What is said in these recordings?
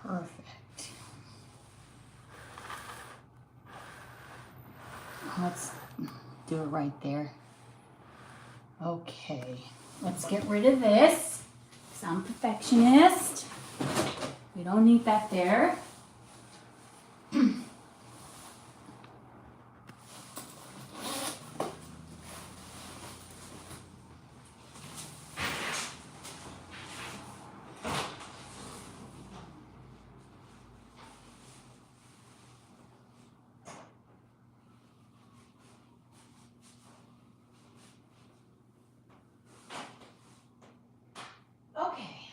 Perfect. Let's do it right there. Okay, let's get rid of this, because I'm a perfectionist. We don't need that there. Okay,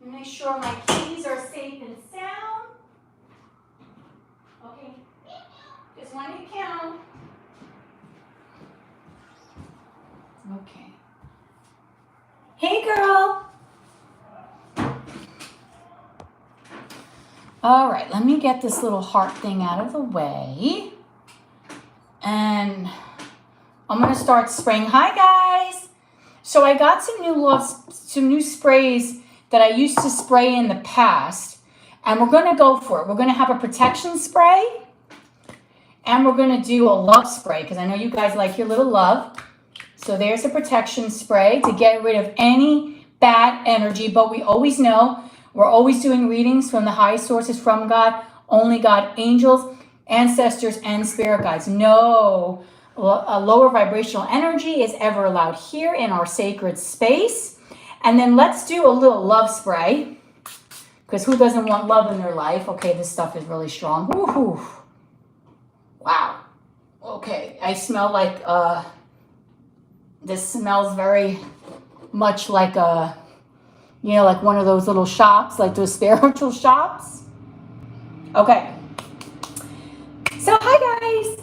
make sure my keys are safe and sound. Okay, just want to count. Okay. Hey, girl. All right, let me get this little heart thing out of the way. And I'm going to start spraying. Hi, guys. So I got some new sprays that I used to spray in the past. And we're going to go for it. We're going to have a protection spray. And we're going to do a love spray, because I know you guys like your little love. So there's a protection spray to get rid of any bad energy. But we always know we're always doing readings from the highest sources from God, only God, angels, ancestors, and spirit guides. No lower vibrational energy is ever allowed here in our sacred space. And then let's do a little love spray, because who doesn't want love in their life? Okay, this stuff is really strong. Woohoo. Wow. Okay, I smell like, this smells very much like a, you know, like one of those little shops, like those spiritual shops. Okay. So hi guys.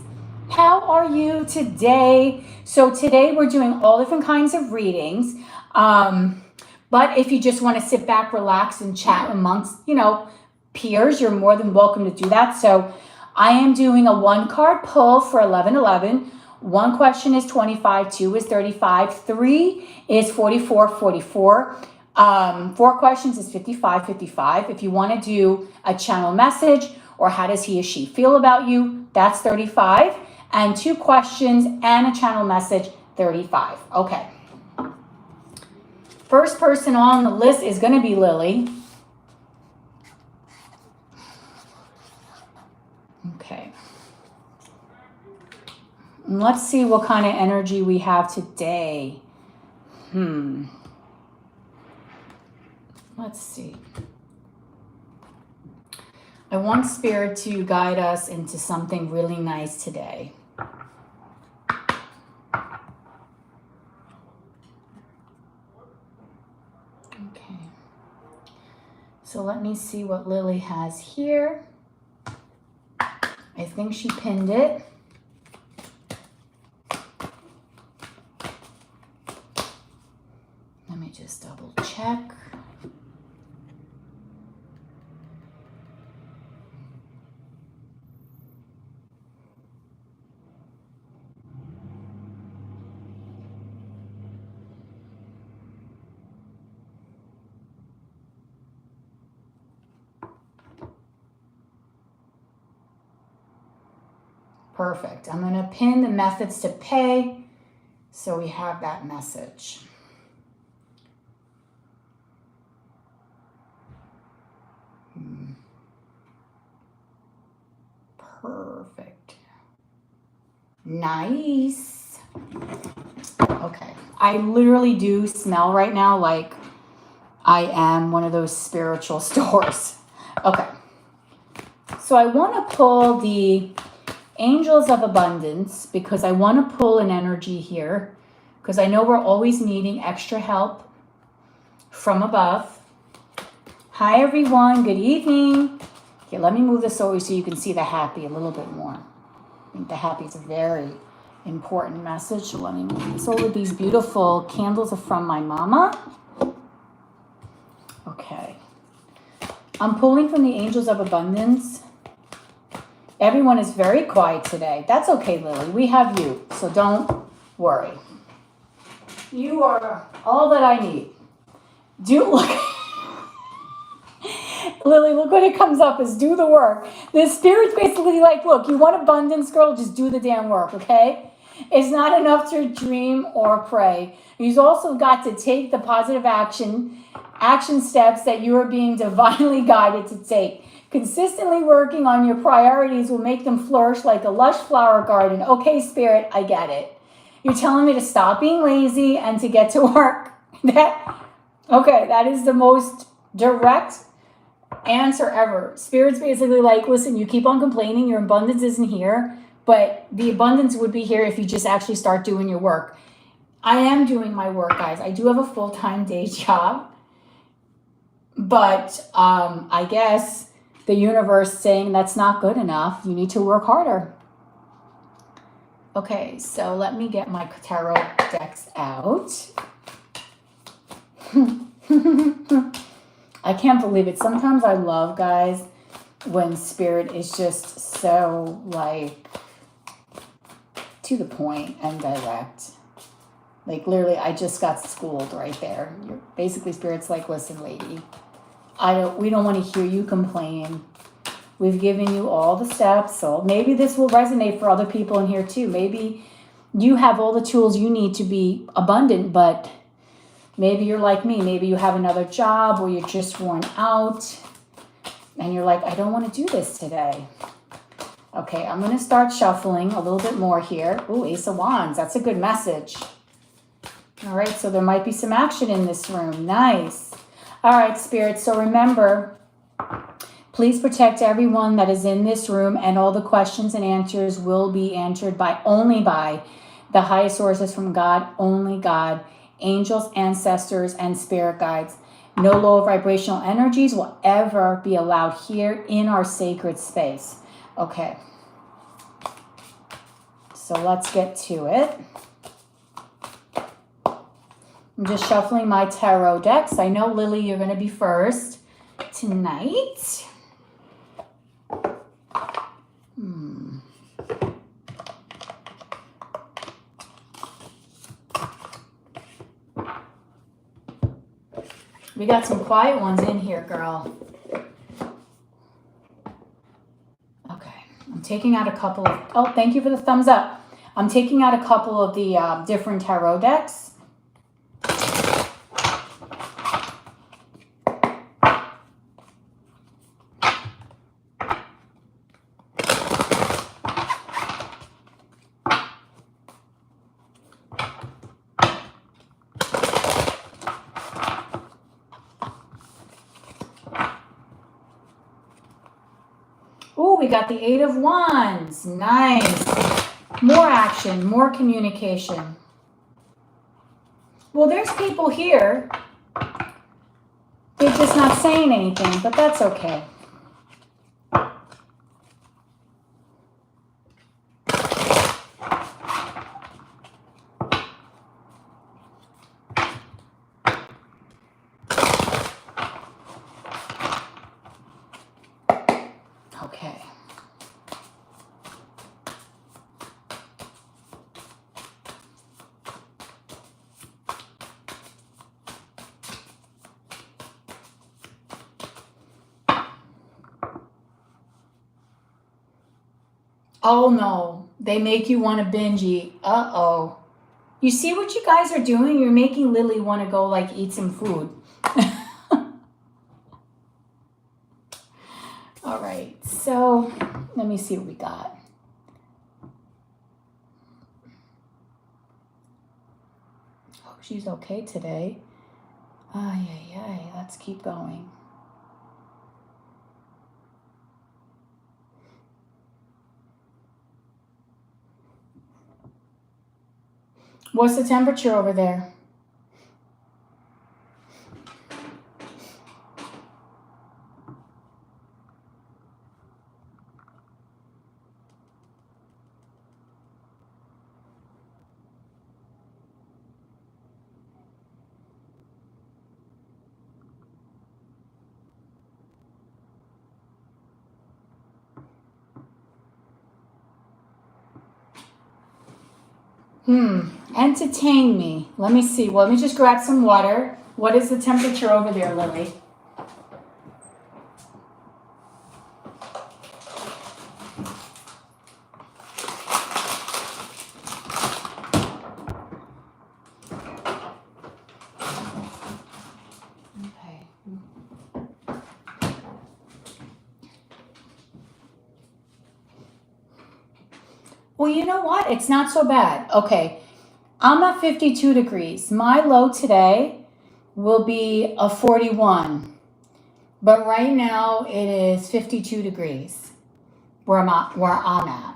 How are you today? So today we're doing all different kinds of readings. But if you just want to sit back, relax, and chat amongst, you know, peers, you're more than welcome to do that. So I am doing a 1-card pull for 1111. 1 question is 25, 2 is 35, 3 is 44, 44. 4 questions is 55, 55. If you want to do a channel message or how does he or she feel about you, that's 35. And 2 questions and a channel message, 35. Okay. First person on the list is going to be Lily. Okay. Let's see what kind of energy we have today. Let's see. I want Spirit to guide us into something really nice today. Okay. So let me see what Lily has here. I think she pinned it. Let me just double check. Perfect. I'm going to pin the methods to pay so we have that message. Perfect. Nice. Okay. I literally do smell right now like I am one of those spiritual stores. Okay. So I want to pull the Angels of Abundance, because I want to pull an energy here, because I know we're always needing extra help from above. Hi everyone, good evening. Okay, let me move this over so you can see the happy a little bit more. I think the happy is a very important message. So let me move this over. These beautiful candles are from my mama. Okay. I'm pulling from the Angels of Abundance. Everyone is very quiet today. That's okay, Lily. We have you, so don't worry. You are all that I need. Lily, look what it comes up is do the work. The spirit's basically like, look, you want abundance, girl, just do the damn work, okay? It's not enough to dream or pray. You've also got to take the positive action steps that you are being divinely guided to take. Consistently working on your priorities will make them flourish like a lush flower garden. Okay, Spirit, I get it. You're telling me to stop being lazy and to get to work. That is the most direct answer ever. Spirit's basically like, listen, you keep on complaining, your abundance isn't here, but the abundance would be here if you just actually start doing your work. I am doing my work, guys. I do have a full-time day job, but I guess the universe saying that's not good enough. You need to work harder. Okay, so let me get my tarot decks out. I can't believe it. Sometimes I love, guys, when spirit is just so, like, to the point and direct. Like, literally, I just got schooled right there. Basically, spirit's like, listen, lady, we don't want to hear you complain. We've given you all the steps, so maybe this will resonate for other people in here too. Maybe you have all the tools you need to be abundant, but maybe you're like me. Maybe you have another job or you're just worn out and you're like, I don't want to do this today. Okay, I'm going to start shuffling a little bit more here. Ooh, Ace of Wands. That's a good message. All right, so there might be some action in this room. Nice. All right, Spirit, so remember, please protect everyone that is in this room, and all the questions and answers will be answered only by the highest sources from God, only God, angels, ancestors, and spirit guides. No low vibrational energies will ever be allowed here in our sacred space. Okay. So let's get to it. I'm just shuffling my tarot decks. I know, Lily, you're going to be first tonight. We got some quiet ones in here, girl. Okay, I'm taking out a couple of, oh, thank you for the thumbs up. I'm taking out a couple of the different tarot decks. Ooh, we got the Eight of Wands. Nice. More action, more communication. Well, there's people here. They're just not saying anything, but that's okay. Okay. Oh no, they make you want to binge eat. Uh-oh. You see what you guys are doing? You're making Lily want to go like eat some food. All right, so let me see what we got. Oh, she's okay today. Ay, ay, ay, let's keep going. What's the temperature over there? Entertain me. Let me see. Well, let me just grab some water. What is the temperature over there, Lily? Well, you know what? It's not so bad. Okay. I'm at 52 degrees. My low today will be a 41. But right now it is 52 degrees where I'm at.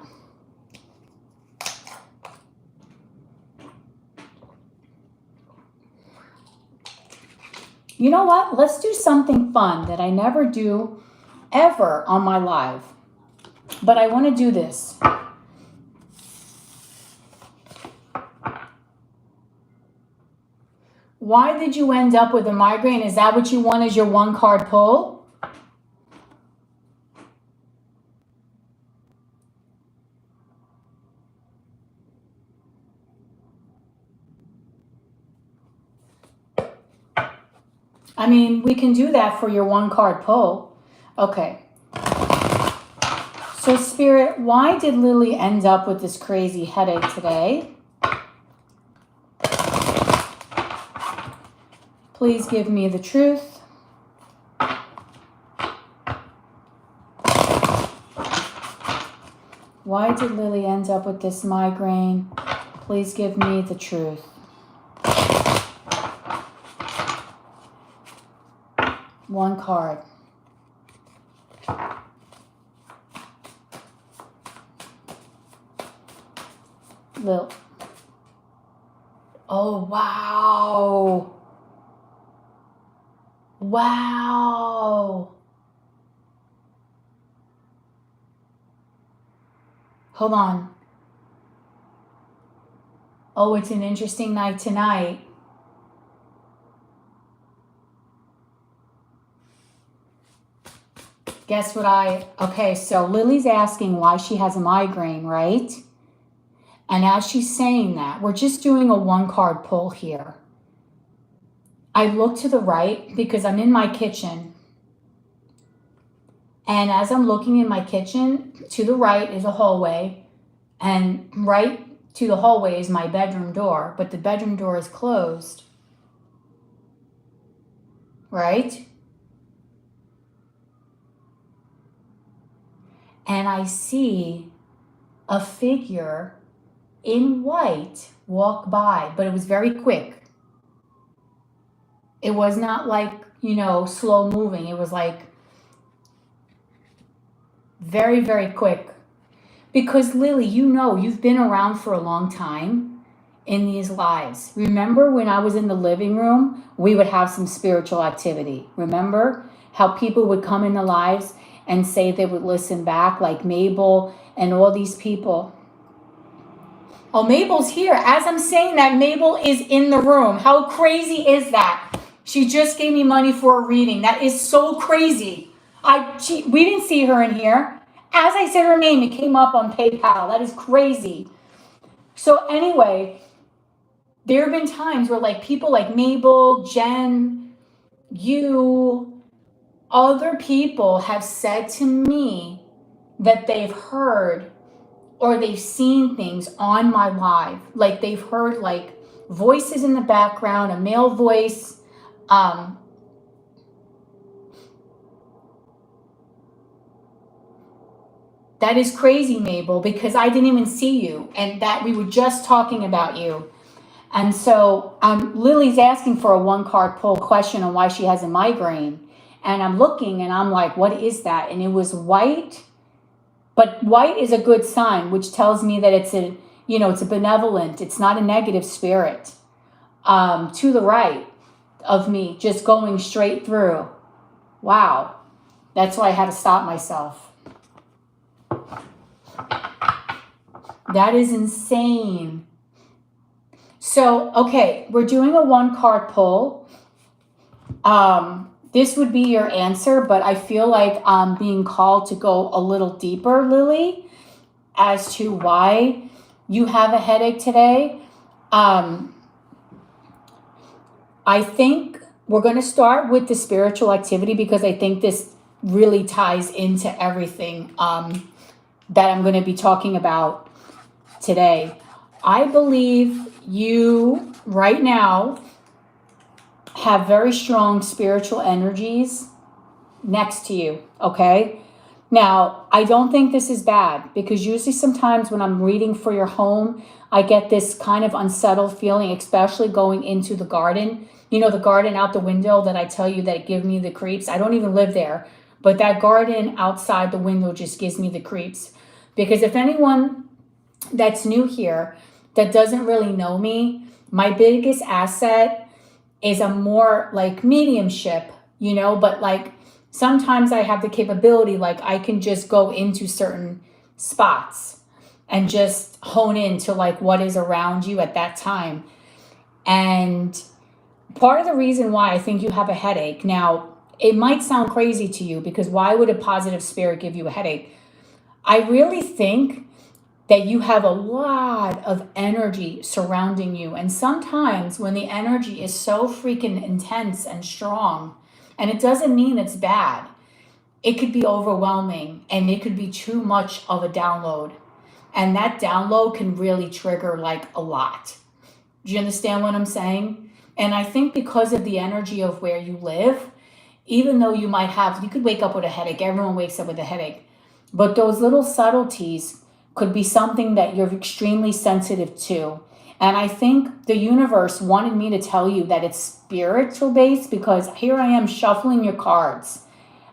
You know what? Let's do something fun that I never do ever on my live. But I want to do this. Why did you end up with a migraine? Is that what you want as your one card pull? I mean, we can do that for your one card pull. Okay. So Spirit, why did Lily end up with this crazy headache today? Please give me the truth. Why did Lily end up with this migraine? Please give me the truth. One card. Lil. Oh, wow. Wow. Hold on. Oh, it's an interesting night tonight. Guess what okay, so Lily's asking why she has a migraine, right? And as she's saying that, we're just doing a one card pull here. I look to the right because I'm in my kitchen. And as I'm looking in my kitchen, to the right is a hallway. And right to the hallway is my bedroom door. But the bedroom door is closed. Right? And I see a figure in white walk by, but it was very quick. It was not like, slow moving. It was like very, very quick. Because Lily, you've been around for a long time in these lives. Remember when I was in the living room, we would have some spiritual activity. Remember how people would come in the lives and say they would listen back, like Mabel and all these people. Oh, Mabel's here. As I'm saying that, Mabel is in the room. How crazy is that? She just gave me money for a reading. That is so crazy. We didn't see her in here. As I said her name, it came up on PayPal. That is crazy. So anyway, there have been times where like people like Mabel, Jen, you, other people have said to me that they've heard or they've seen things on my live. Like they've heard like voices in the background, a male voice. That is crazy, Mabel, because I didn't even see you and that we were just talking about you. And so Lily's asking for a one card pull question on why she has a migraine. And I'm looking and I'm like, what is that? And it was white, but white is a good sign, which tells me that it's a benevolent, it's not a negative spirit. To the right of me, just going straight through. Wow. That's why I had to stop myself. That is insane. So, okay, we're doing a one card pull. This would be your answer, but I feel like I'm being called to go a little deeper, Lily, as to why you have a headache today. I think we're going to start with the spiritual activity because I think this really ties into everything that I'm going to be talking about today. I believe you right now have very strong spiritual energies next to you, okay? Now, I don't think this is bad because usually sometimes when I'm reading for your home, I get this kind of unsettled feeling, especially going into the garden. You know, the garden out the window that I tell you that it gives me the creeps. I don't even live there, but that garden outside the window just gives me the creeps. Because if anyone that's new here that doesn't really know me, my biggest asset is a more like mediumship, you know, but like sometimes I have the capability, like I can just go into certain spots and just hone into like what is around you at that time. And part of the reason why I think you have a headache, now it might sound crazy to you because why would a positive spirit give you a headache? I really think that you have a lot of energy surrounding you. And sometimes when the energy is so freaking intense and strong, and it doesn't mean it's bad, it could be overwhelming and it could be too much of a download. And that download can really trigger like a lot. Do you understand what I'm saying? And I think because of the energy of where you live, even though you could wake up with a headache, everyone wakes up with a headache, but those little subtleties could be something that you're extremely sensitive to. And I think the universe wanted me to tell you that it's spiritual based because here I am shuffling your cards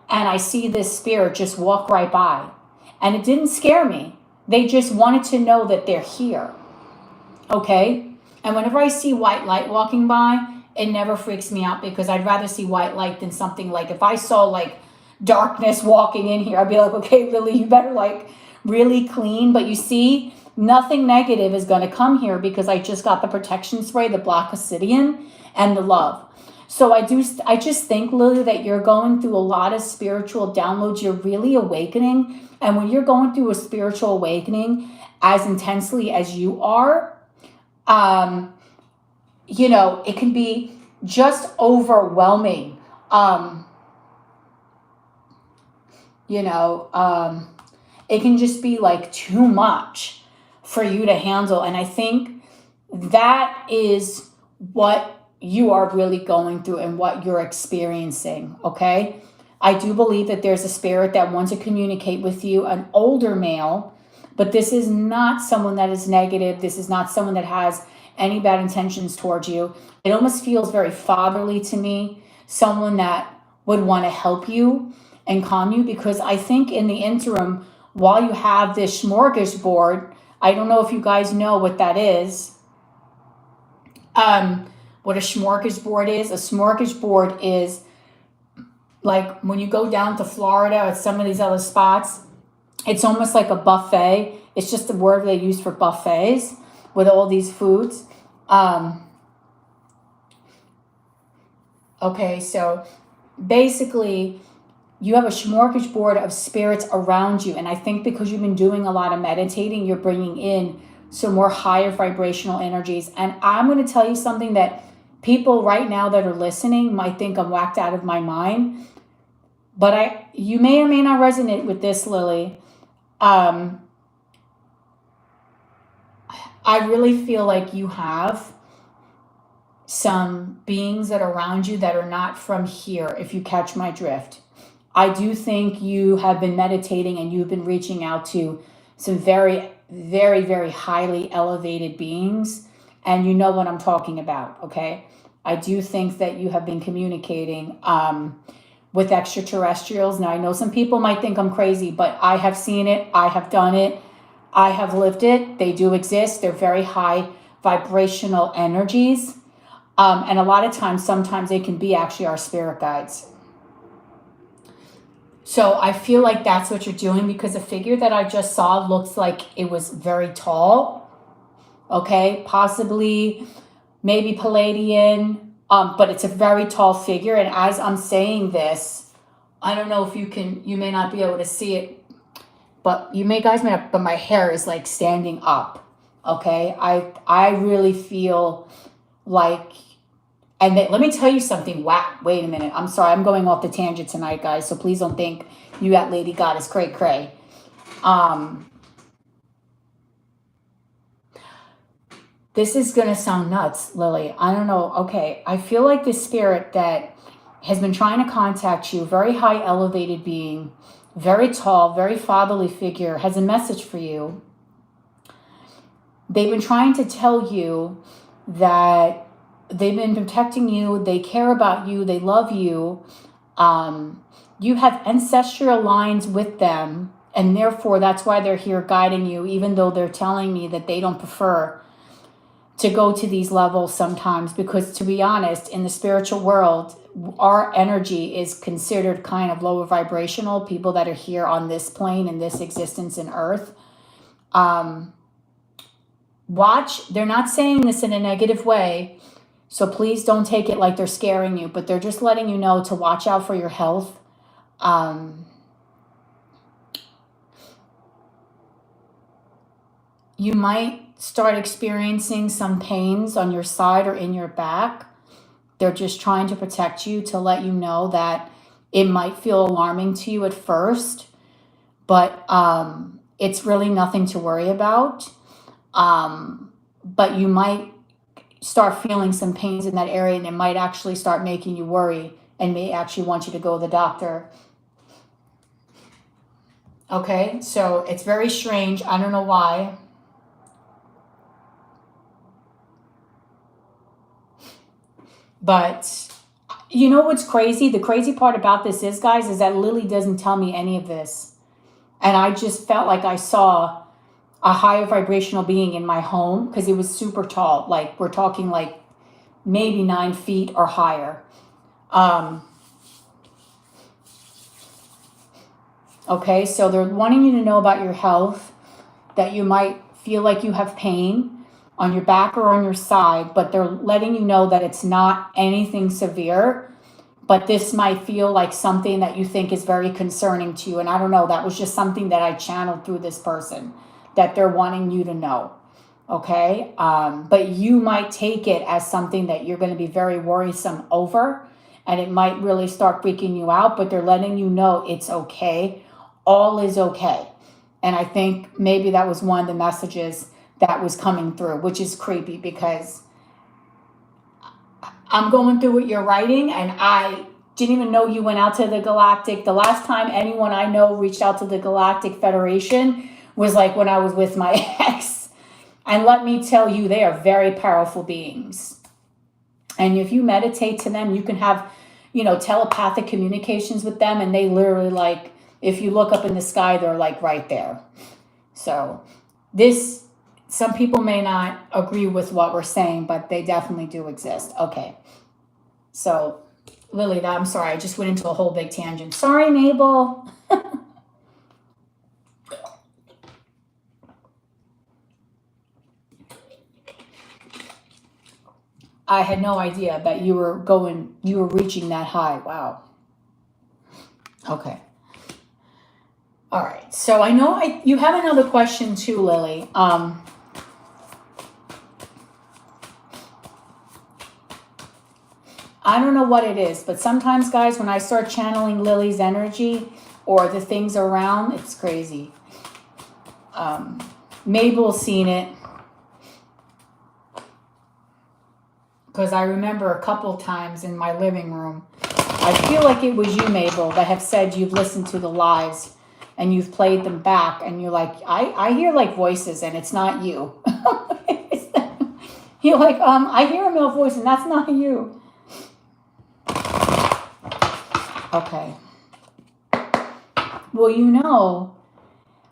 and I see this spirit just walk right by. And it didn't scare me. They just wanted to know that they're here. Okay? And whenever I see white light walking by, it never freaks me out because I'd rather see white light than something like if I saw like darkness walking in here, I'd be like, okay, Lily, you better like really clean. But you see, nothing negative is going to come here because I just got the protection spray, the black obsidian, and the love. So I just think, Lily, that you're going through a lot of spiritual downloads. You're really awakening. And when you're going through a spiritual awakening as intensely as you are, you know, it can be just overwhelming. It can just be like too much for you to handle. And I think that is what you are really going through and what you're experiencing. Okay. I do believe that there's a spirit that wants to communicate with you, an older male, but this is not someone that is negative. This is not someone that has any bad intentions towards you. It almost feels very fatherly to me, someone that would want to help you and calm you, because I think in the interim, while you have this smorgasbord, I don't know if you guys know what that is. What a smorgasbord is. A smorgasbord is like when you go down to Florida or some of these other spots, it's almost like a buffet. It's just the word they use for buffets with all these foods. Okay, so basically you have a smorgasbord of spirits around you. And I think because you've been doing a lot of meditating, you're bringing in some more higher vibrational energies. And I'm going to tell you something that people right now that are listening might think I'm whacked out of my mind. But you may or may not resonate with this, Lily. I really feel like you have some beings that are around you that are not from here, if you catch my drift. I do think you have been meditating and you've been reaching out to some very, very, very highly elevated beings. And you know what I'm talking about, okay? I do think that you have been communicating with extraterrestrials. Now, I know some people might think I'm crazy, but I have seen it. I have done it. I have lived it. They do exist. They're very high vibrational energies. And a lot of times, sometimes they can be actually our spirit guides. So I feel like that's what you're doing, because the figure that I just saw looks like it was very tall. Okay, possibly maybe Palladian, but it's a very tall figure. And as I'm saying this, I don't know if you may not be able to see it, but guys may not, but my hair is like standing up. Okay, I really feel like, and let me tell you something. Wait a minute. I'm sorry. I'm going off the tangent tonight, guys. So please don't think you got Lady Goddess cray cray. This is going to sound nuts, Lily. I don't know. Okay. I feel like this spirit that has been trying to contact you, very high elevated being, very tall, very fatherly figure, has a message for you. They've been trying to tell you that they've been protecting you, they care about you, they love you. You have ancestral lines with them, and therefore that's why they're here guiding you, even though they're telling me that they don't prefer to go to these levels sometimes, because to be honest, in the spiritual world, our energy is considered kind of lower vibrational, people that are here on this plane, in this existence in Earth. Watch, they're not saying this in a negative way, so please don't take it like they're scaring you, but they're just letting you know to watch out for your health. You might start experiencing some pains on your side or in your back. They're just trying to protect you, to let you know that it might feel alarming to you at first, but it's really nothing to worry about. But you might start feeling some pains in that area, and it might actually start making you worry and may actually want you to go to the doctor. Okay, so it's very strange. I don't know why. But you know what's crazy? The crazy part about this is, guys, is that Lily doesn't tell me any of this. And I just felt like I saw a higher vibrational being in my home, because it was super tall. Like, we're talking like maybe 9 feet or higher. Okay, so they're wanting you to know about your health, that you might feel like you have pain on your back or on your side, but they're letting you know that it's not anything severe, but this might feel like something that you think is very concerning to you. And I don't know, that was just something that I channeled through this person, that they're wanting you to know. Okay, but you might take it as something that you're going to be very worrisome over, and it might really start freaking you out, but they're letting you know it's okay. All is okay. And I think maybe that was one of the messages that was coming through, which is creepy, because I'm going through what you're writing, and I didn't even know you went out to the Galactic. The last time anyone I know reached out to the Galactic Federation was like when I was with my ex. And let me tell you, they are very powerful beings. And if you meditate to them, you can have, telepathic communications with them, and they literally, like, if you look up in the sky, they're like right there. So some people may not agree with what we're saying, but they definitely do exist. Okay. So, Lily, I'm sorry. I just went into a whole big tangent. Sorry, Mabel. I had no idea that you were reaching that high. Wow. Okay. All right. So I know you have another question too, Lily. I don't know what it is, but sometimes, guys, when I start channeling Lily's energy or the things around, it's crazy. Mabel's seen it, because I remember a couple times in my living room, I feel like it was you, Mabel, that have said you've listened to the lives and you've played them back, and you're like, I hear like voices, and it's not you. You're like, I hear a male voice, and that's not you. Okay. Well,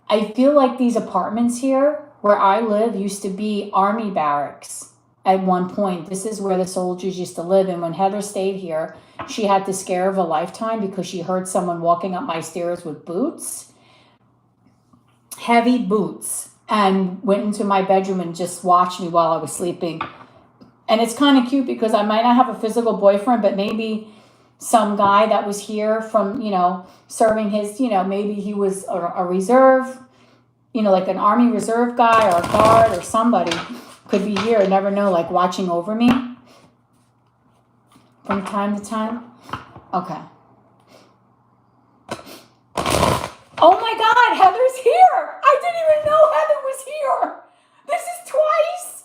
I feel like these apartments here where I live used to be army barracks at one point. This is where the soldiers used to live. And when Heather stayed here, she had the scare of a lifetime, because she heard someone walking up my stairs with boots, heavy boots, and went into my bedroom and just watched me while I was sleeping. And it's kind of cute, because I might not have a physical boyfriend, but maybe some guy that was here from, serving his, maybe he was a reserve, like an army reserve guy or a guard or somebody could be here, never know, like watching over me from time to time. Okay. Oh my God, Heather's here. I didn't even know Heather was here. This is twice.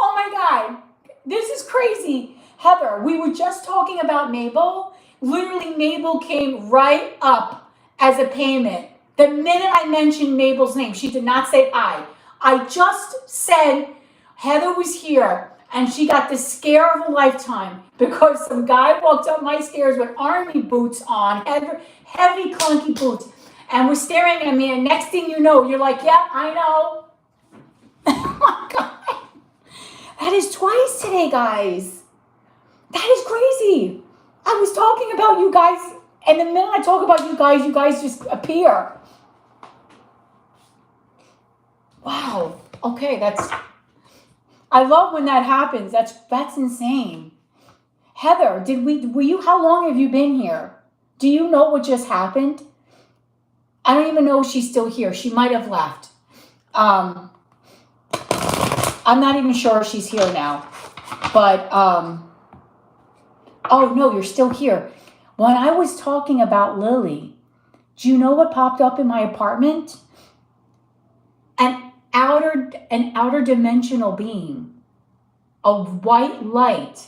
Oh my God, this is crazy. Heather, we were just talking about Mabel. Literally, Mabel came right up as a payment. The minute I mentioned Mabel's name, she did not say I. I just said Heather was here and she got the scare of a lifetime because some guy walked up my stairs with army boots on, heavy clunky boots, and was staring at me, and next thing you know, you're like, yeah, I know. Oh my God. That is twice today, guys. That is crazy. I was talking about you guys, and the minute I talk about you guys just appear. Wow. Okay, I love when that happens. That's insane. Heather, how long have you been here? Do you know what just happened? I don't even know if she's still here. She might have left. I'm not even sure if she's here now. But, oh no, you're still here. When I was talking about Lily, do you know what popped up in my apartment? An outer dimensional being. A white light,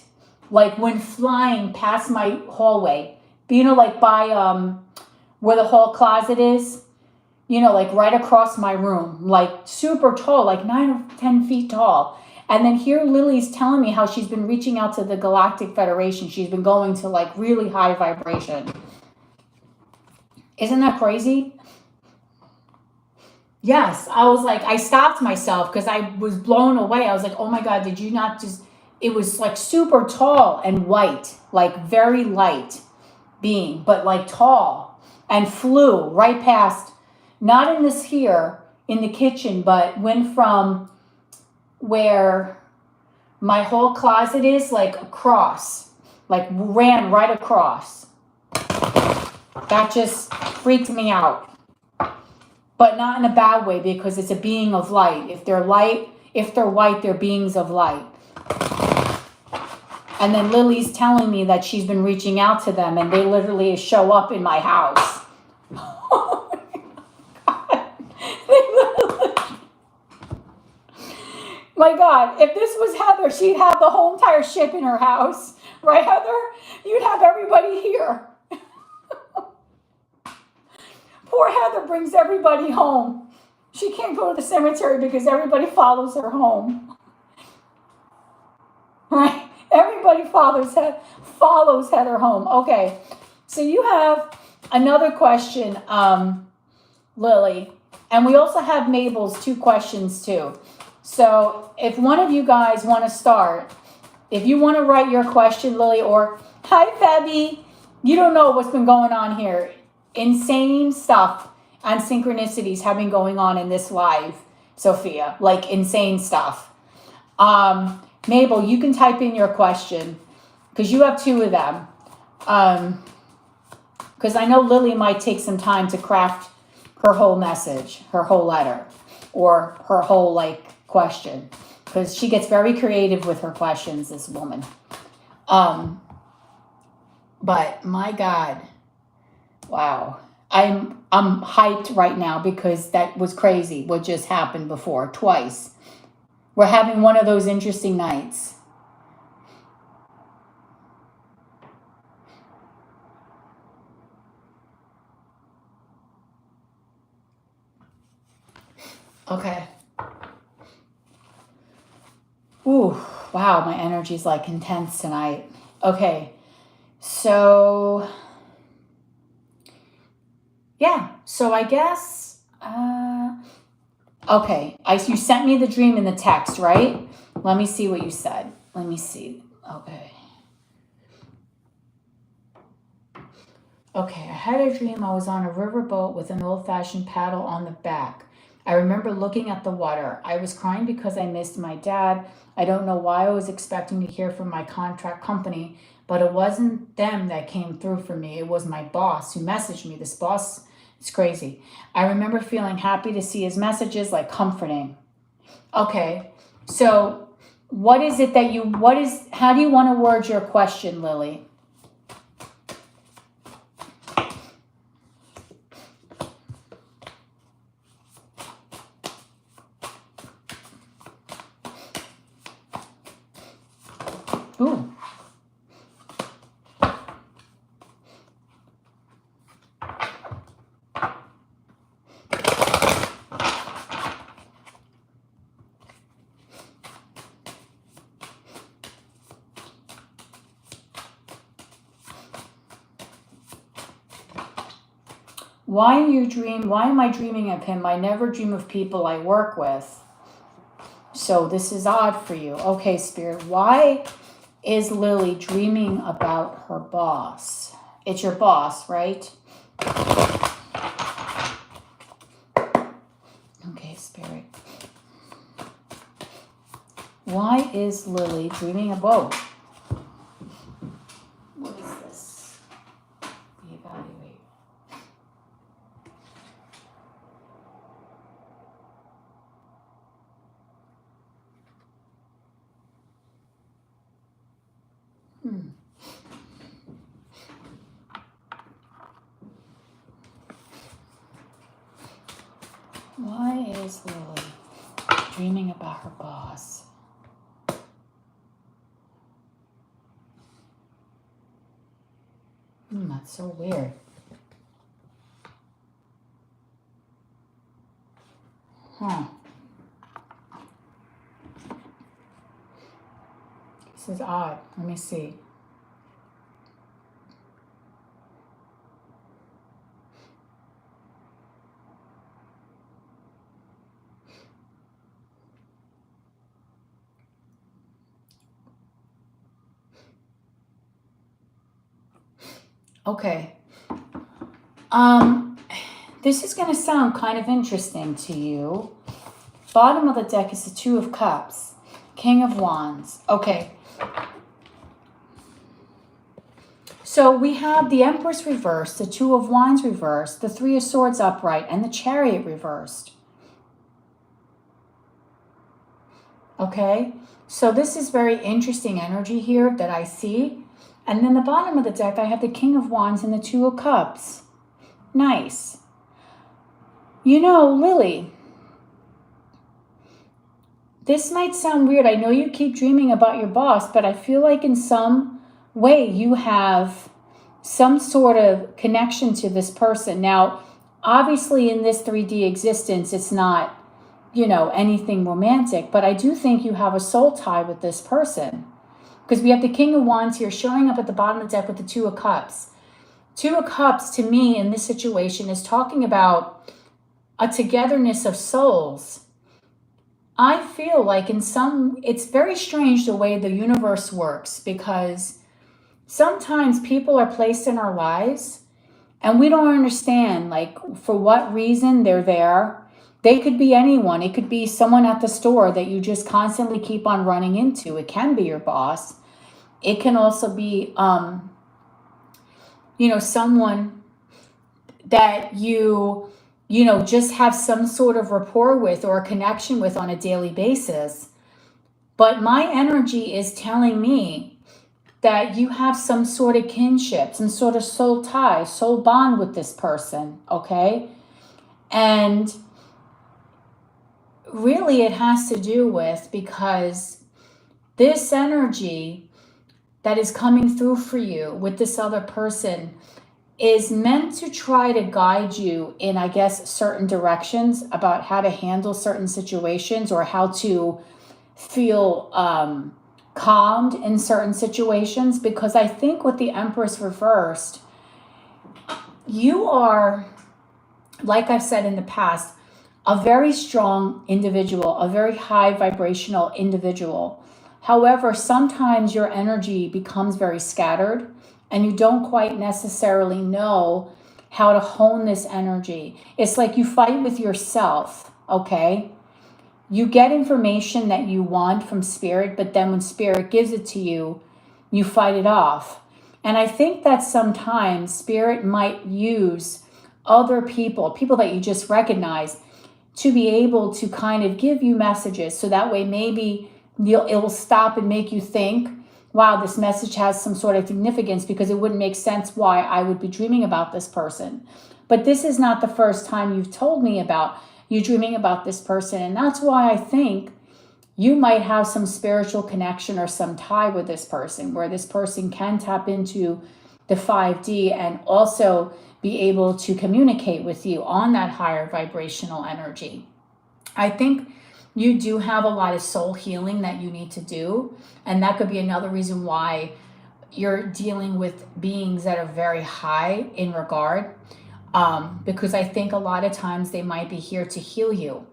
like when flying past my hallway. You know, like by where the hall closet is, you know, like right across my room, like super tall, like 9 or 10 feet tall. And then here Lily's telling me how she's been reaching out to the Galactic Federation. She's been going to like really high vibration. Isn't that crazy? Yes, I was like, I stopped myself because I was blown away. I was like, oh my God, did you not just, it was like super tall and white, like very light being, but like tall, and flew right past, not in this here, in the kitchen, but went from where my whole closet is, like across, like ran right across. That just freaked me out. But not in a bad way, because it's a being of light. If they're white, they're beings of light. And then Lily's telling me that she's been reaching out to them, and they literally show up in my house. Oh my God, if this was Heather, she'd have the whole entire ship in her house. Right, Heather? You'd have everybody here. Poor Heather brings everybody home. She can't go to the cemetery because everybody follows her home. Right? Everybody follows Heather home. Okay. So you have another question, Lily. And we also have Mabel's 2 questions too. So if one of you guys want to start, if you want to write your question, Lily, or hi, Fabby, you don't know what's been going on here. Insane stuff and synchronicities have been going on in this live, Sophia, like insane stuff. Mabel, you can type in your question because you have 2 of them. Because I know Lily might take some time to craft her whole message, her whole letter, or her whole like question, because she gets very creative with her questions, this woman. But my God. Wow. I'm hyped right now because that was crazy what just happened before, twice. We're having one of those interesting nights. Okay. Ooh, wow, my energy's like intense tonight. Okay. So yeah, so I guess, okay, you sent me the dream in the text, right? Let me see what you said. Let me see. Okay. Okay, I had a dream I was on a riverboat with an old-fashioned paddle on the back. I remember looking at the water. I was crying because I missed my dad. I don't know why I was expecting to hear from my contract company, but it wasn't them that came through for me. It was my boss who messaged me. This boss is crazy. I remember feeling happy to see his messages, like comforting. Okay, so how do you want to word your question, Lily? Ooh. Why am I dreaming of him? I never dream of people I work with. So this is odd for you. Okay, Spirit, why is Lily dreaming about her boss? It's your boss, right? Okay, Spirit. Why is Lily dreaming about... What is this? Reevaluate. Why is Lily dreaming about her boss? That's so weird. Huh. This is odd. Let me see. Okay. This is going to sound kind of interesting to you. Bottom of the deck is the Two of Cups, King of Wands. Okay. So we have the Empress reversed, the Two of Wands reversed, the Three of Swords upright, and the Chariot reversed. Okay. So this is very interesting energy here that I see. And then the bottom of the deck, I have the King of Wands and the Two of Cups. Nice. You know, Lily, this might sound weird. I know you keep dreaming about your boss, but I feel like in some way you have some sort of connection to this person. Now, obviously in this 3D existence, it's not, you know, anything romantic, but I do think you have a soul tie with this person. Because we have the King of Wands here showing up at the bottom of the deck with the Two of Cups. Two of Cups, to me, in this situation, is talking about a togetherness of souls. I feel like it's very strange the way the universe works, because sometimes people are placed in our lives and we don't understand, like, for what reason they're there. They could be anyone. It could be someone at the store that you just constantly keep on running into. It can be your boss. It can also be, you know, someone that you know, just have some sort of rapport with or a connection with on a daily basis. But my energy is telling me that you have some sort of kinship, some sort of soul tie, soul bond with this person, okay? And really it has to do with, because this energy that is coming through for you with this other person is meant to try to guide you in, I guess, certain directions about how to handle certain situations or how to feel calmed in certain situations. Because I think with the Empress reversed, you are, like I've said in the past, a very strong individual, a very high vibrational individual. However, sometimes your energy becomes very scattered and you don't quite necessarily know how to hone this energy. It's like you fight with yourself, okay? You get information that you want from Spirit, but then when Spirit gives it to you, you fight it off. And I think that sometimes Spirit might use other people that you just recognize, to be able to kind of give you messages. So that way maybe it will stop and make you think, wow, this message has some sort of significance, because it wouldn't make sense why I would be dreaming about this person. But this is not the first time you've told me about you dreaming about this person. And that's why I think you might have some spiritual connection or some tie with this person, where this person can tap into the 5D and also be able to communicate with you on that higher vibrational energy. I think you do have a lot of soul healing that you need to do. And that could be another reason why you're dealing with beings that are very high in regard. because I think a lot of times they might be here to heal you.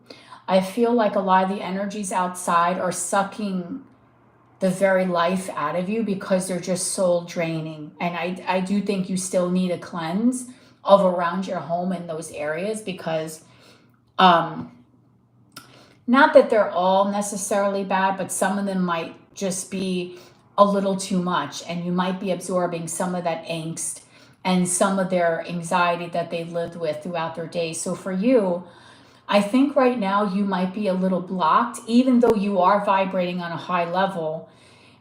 I feel like a lot of the energies outside are sucking the very life out of you because they're just soul draining. And I do think you still need a cleanse of around your home in those areas, because not that they're all necessarily bad, but some of them might just be a little too much, and you might be absorbing some of that angst and some of their anxiety that they've lived with throughout their day. So for you, I think right now you might be a little blocked, even though you are vibrating on a high level.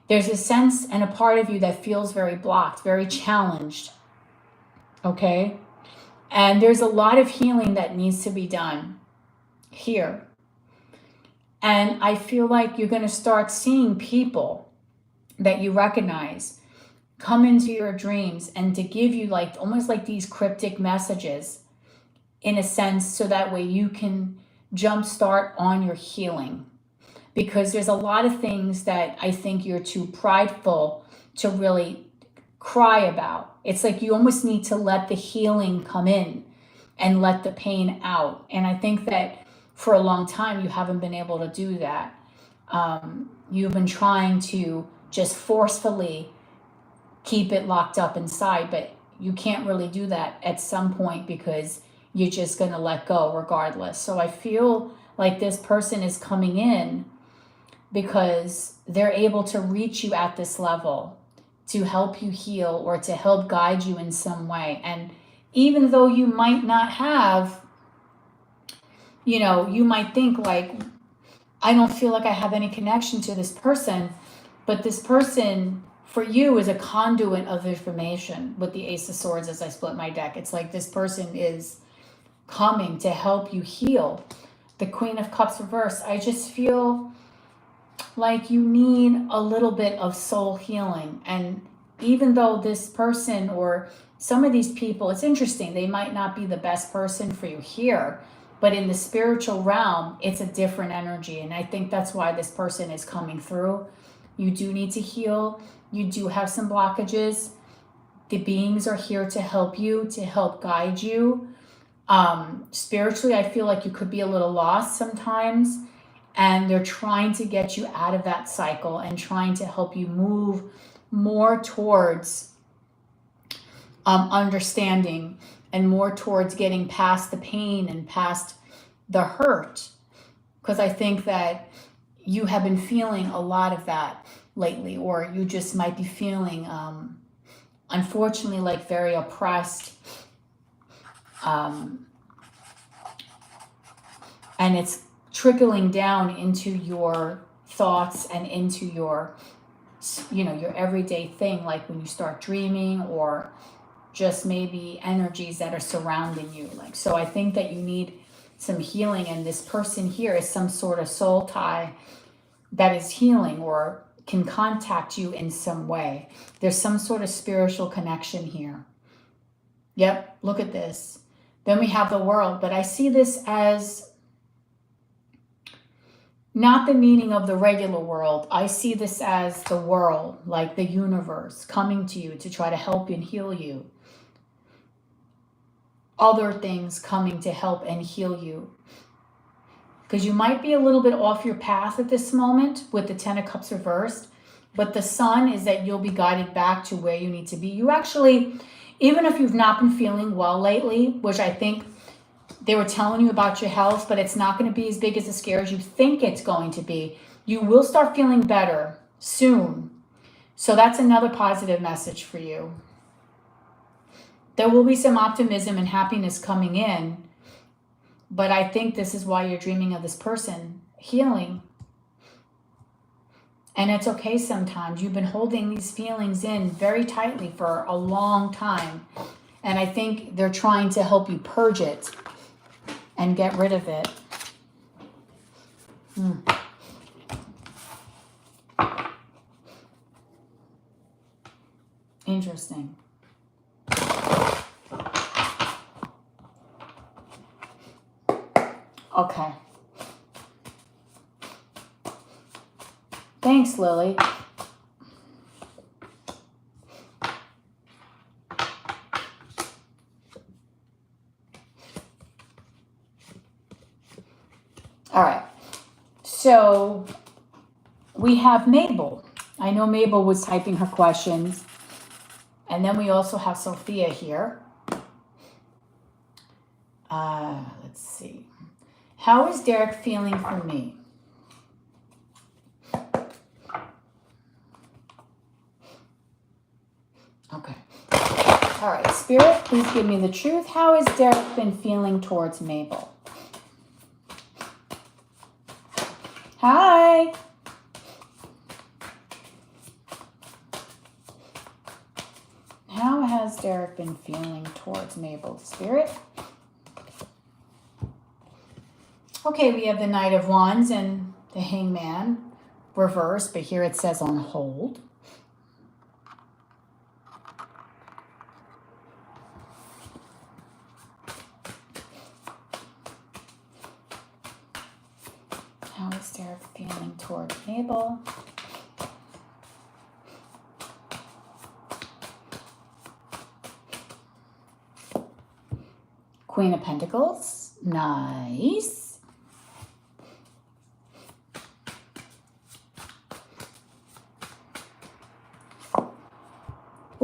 There's a sense and a part of you that feels very blocked, very challenged. Okay? And there's a lot of healing that needs to be done here. And I feel like you're going to start seeing people that you recognize come into your dreams and to give you like almost like these cryptic messages in a sense, so that way you can jumpstart on your healing. Because there's a lot of things that I think you're too prideful to really cry about. It's like you almost need to let the healing come in and let the pain out. And I think that for a long time you haven't been able to do that. You've been trying to just forcefully keep it locked up inside, but you can't really do that at some point because you're just going to let go regardless. So I feel like this person is coming in because they're able to reach you at this level to help you heal or to help guide you in some way. And even though you might not have, you might think like, I don't feel like I have any connection to this person, but this person for you is a conduit of information with the Ace of Swords as I split my deck. It's like this person is coming to help you heal. The Queen of Cups reverse. I just feel like you need a little bit of soul healing. And even though this person or some of these people, it's interesting, they might not be the best person for you here, but in the spiritual realm, it's a different energy. And I think that's why this person is coming through. You do need to heal. You do have some blockages. The beings are here to help you, to help guide you. Spiritually, I feel like you could be a little lost sometimes, and they're trying to get you out of that cycle and trying to help you move more towards understanding and more towards getting past the pain and past the hurt. Because I think that you have been feeling a lot of that lately, or you just might be feeling, unfortunately, like very oppressed. And it's trickling down into your thoughts and into your, your everyday thing, like when you start dreaming or just maybe energies that are surrounding you. Like, so I think that you need some healing, and this person here is some sort of soul tie that is healing or can contact you in some way. There's some sort of spiritual connection here. Yep, look at this. Then we have the World, but I see this as not the meaning of the regular world. I see this as the world, like the universe coming to you to try to help and heal you. Other things coming to help and heal you. Because you might be a little bit off your path at this moment with the Ten of Cups reversed, but the Sun is that you'll be guided back to where you need to be. You actually, even if you've not been feeling well lately, which I think they were telling you about your health, but it's not going to be as big as the scare as you think it's going to be, you will start feeling better soon. So that's another positive message for you. There will be some optimism and happiness coming in, but I think this is why you're dreaming of this person healing. And it's okay sometimes. You've been holding these feelings in very tightly for a long time. And I think they're trying to help you purge it and get rid of it. Interesting. Okay. Thanks, Lily. All right. So we have Mabel. I know Mabel was typing her questions. And then we also have Sophia here. Let's see. How is Derek feeling for me? Okay. All right. Spirit, please give me the truth. How has Derek been feeling towards Mabel? Hi. How has Derek been feeling towards Mabel? Spirit? Okay, we have the Knight of Wands and the Hangman reversed, but here it says on hold. How is Derek feeling towards Mabel? Queen of Pentacles. Nice.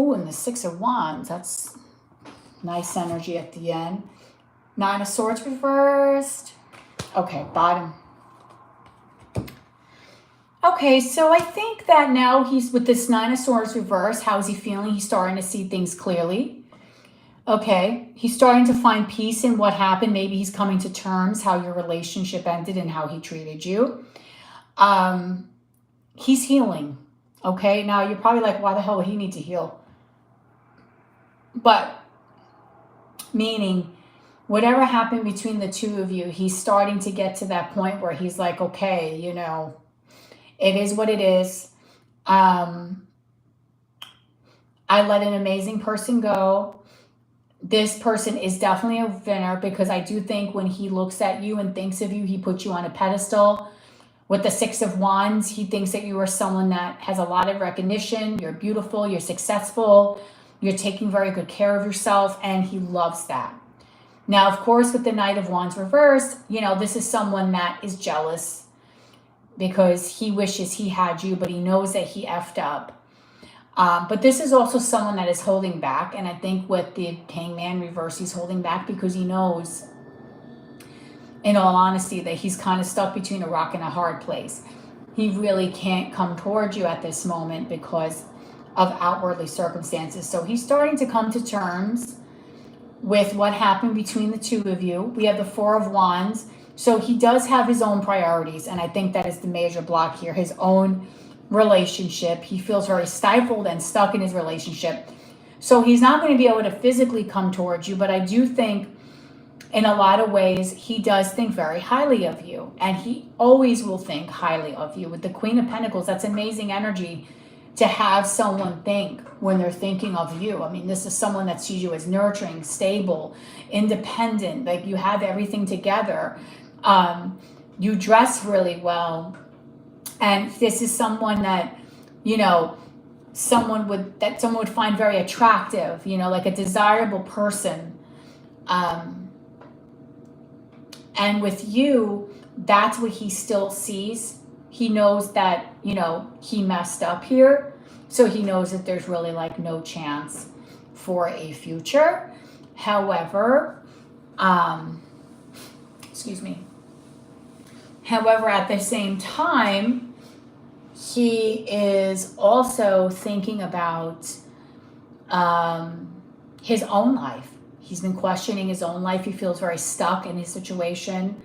Oh, and the Six of Wands. That's nice energy at the end. Nine of Swords reversed. Okay, bottom. Okay, so I think that now he's with this Nine of Swords reversed. How is he feeling? He's starting to see things clearly. Okay, he's starting to find peace in what happened. Maybe he's coming to terms how your relationship ended and how he treated you. He's healing. Okay, now you're probably like, why the hell would he need to heal? But meaning, whatever happened between the two of you, he's starting to get to that point where he's like, okay, you know, it is what it is. I let an amazing person go. This person is definitely a winner, because I do think when he looks at you and thinks of you, he puts you on a pedestal. With the Six of Wands, he thinks that you are someone that has a lot of recognition. You're beautiful, you're successful, you're taking very good care of yourself, and he loves that. Now, of course, with the Knight of Wands reversed, you know, this is someone that is jealous because he wishes he had you, but he knows that he effed up. But this is also someone that is holding back. And I think with the Hangman reverse, he's holding back because he knows, in all honesty, that he's kind of stuck between a rock and a hard place. He really can't come towards you at this moment because of outwardly circumstances. So he's starting to come to terms with what happened between the two of you. We have the Four of Wands. So he does have his own priorities. And I think that is the major block here, his own relationship. He feels very stifled and stuck in his relationship. So he's not going to be able to physically come towards you. But I do think in a lot of ways, he does think very highly of you. And he always will think highly of you. With the Queen of Pentacles, that's amazing energy to have someone think when they're thinking of you. I mean, this is someone that sees you as nurturing, stable, independent, like you have everything together. You dress really well. And this is someone that, you know, someone would find very attractive, you know, like a desirable person. And with you, that's what he still sees. He knows that, you know, he messed up here. So he knows that there's really like no chance for a future. However, excuse me. However, at the same time, he is also thinking about his own life. He's been questioning his own life. He feels very stuck in his situation.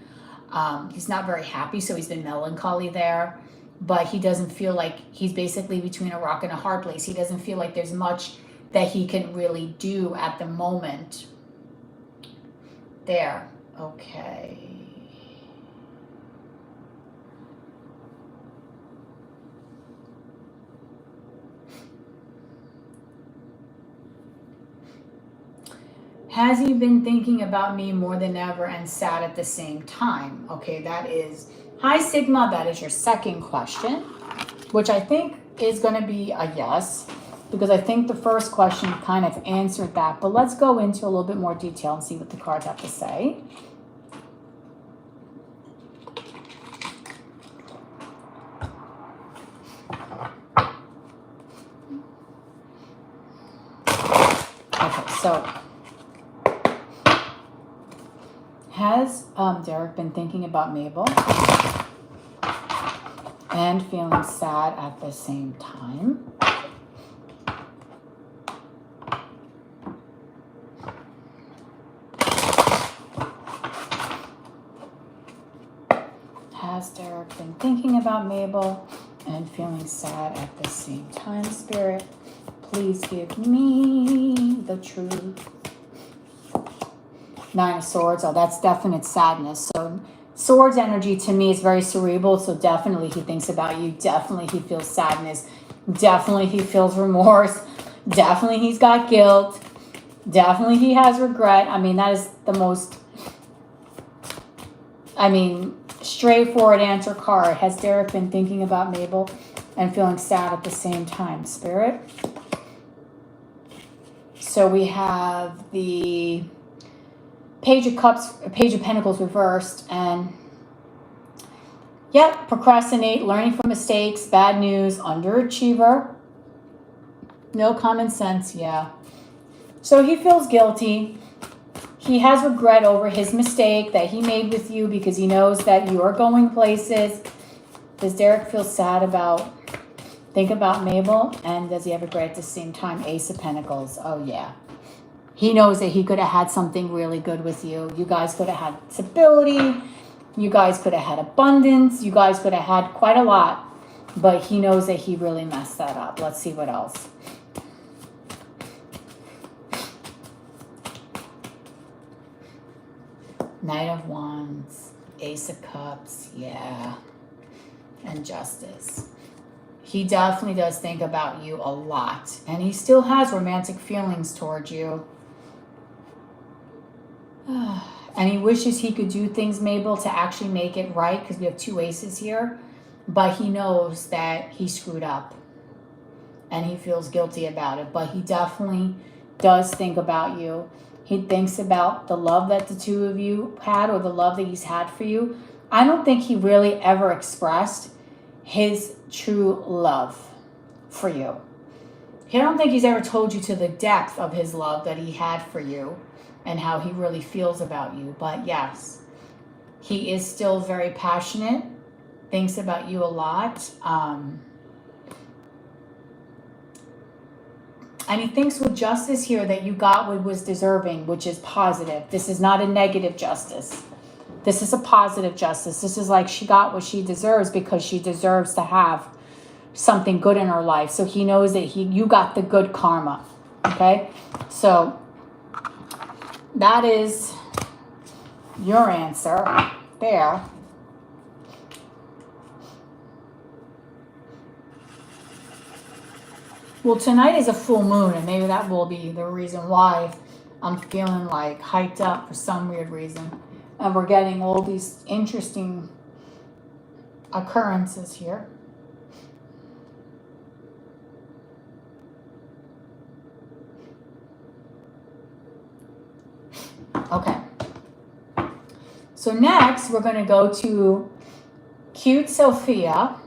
He's not very happy, so he's been melancholy there. But he doesn't feel like he's basically between a rock and a hard place. He doesn't feel like there's much that he can really do at the moment. There. Okay. Has he been thinking about me more than ever and sad at the same time? Okay, that is, hi Sigma, that is your second question, which I think is going to be a yes, because I think the first question kind of answered that. But let's go into a little bit more detail and see what the cards have to say. So, has Derek been thinking about Mabel and feeling sad at the same time? Has Derek been thinking about Mabel and feeling sad at the same time, Spirit? Please give me the truth. Nine of Swords. Oh, that's definite sadness. So Swords energy to me is very cerebral. So definitely he thinks about you. Definitely he feels sadness. Definitely he feels remorse. Definitely he's got guilt. Definitely he has regret. I mean, that is the most, straightforward answer card. Has Derek been thinking about Mabel and feeling sad at the same time, Spirit? So we have the Page of Cups, Page of Pentacles reversed, and yep, procrastinate, learning from mistakes, bad news, underachiever, no common sense, yeah. So he feels guilty. He has regret over his mistake that he made with you because he knows that you are going places. Does Derek feel sad about, think about Mabel, and does he have regret at the same time? Ace of Pentacles, oh yeah. He knows that he could have had something really good with you. You guys could have had stability. You guys could have had abundance. You guys could have had quite a lot. But he knows that he really messed that up. Let's see what else. Knight of Wands. Ace of Cups. Yeah. And Justice. He definitely does think about you a lot. And he still has romantic feelings towards you. And he wishes he could do things, Mabel, to actually make it right, because we have two aces here. But he knows that he screwed up. And he feels guilty about it. But he definitely does think about you. He thinks about the love that the two of you had, or the love that he's had for you. I don't think he really ever expressed his true love for you. I don't think he's ever told you to the depth of his love that he had for you and how he really feels about you. But yes, he is still very passionate, thinks about you a lot. And he thinks with Justice here that you got what was deserving, which is positive. This is not a negative justice. This is a positive justice. This is like she got what she deserves because she deserves to have something good in her life. So he knows that you got the good karma. Okay? So that is your answer there. Well, tonight is a full moon, and maybe that will be the reason why I'm feeling like hyped up for some weird reason. And we're getting all these interesting occurrences here. Okay. So next, we're going to go to Cute Sophia.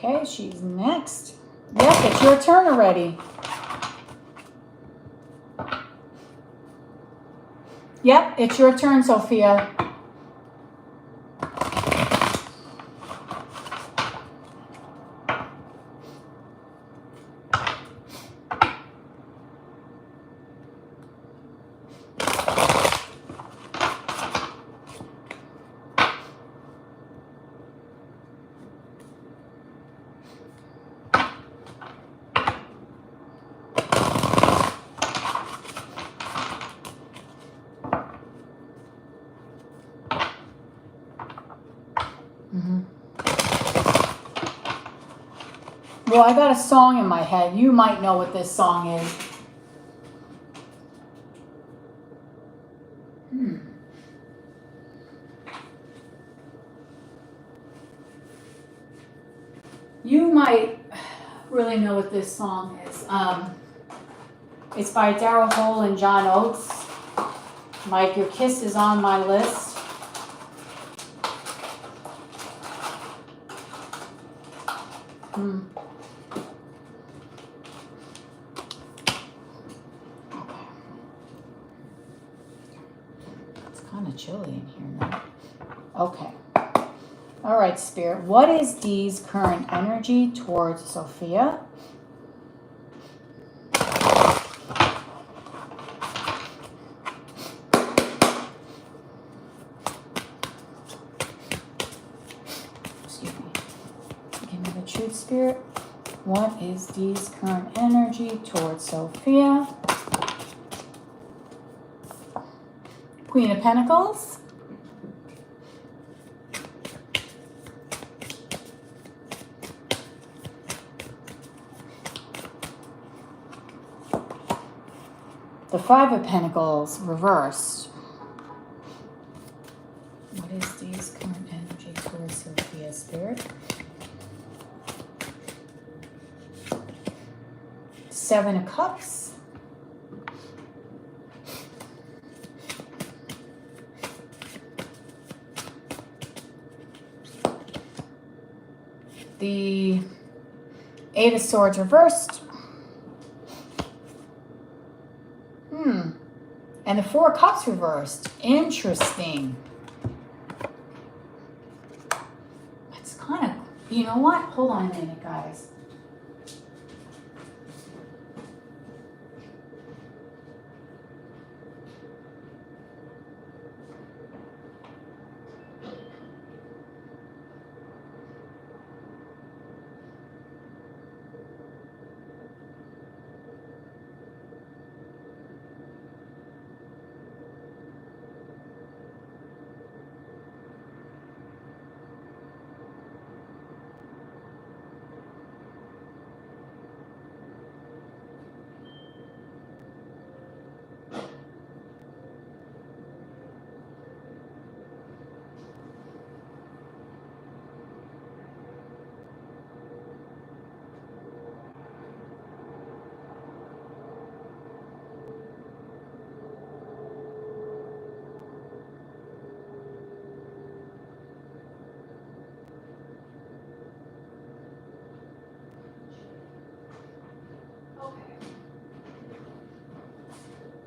Okay, she's next. Yep, it's your turn already. Yep, it's your turn, Sophia. Well, I got a song in my head. You might know what this song is. You might really know what this song is. It's by Daryl Hall and John Oates. Mike, Your Kiss is on my list. Okay. It's kind of chilly in here now. Okay. All right, Spirit. What is Dee's current energy towards Sophia? Excuse me. Give me the truth, Spirit. What is Dee's current energy towards Sophia? Queen of Pentacles. The Five of Pentacles reversed. What is Dee's current energy towards Sophia, Spirit? Seven of Cups. The Eight of Swords reversed. And the Four of Cups reversed. Interesting. It's kind of, you know what? Hold on a minute, guys.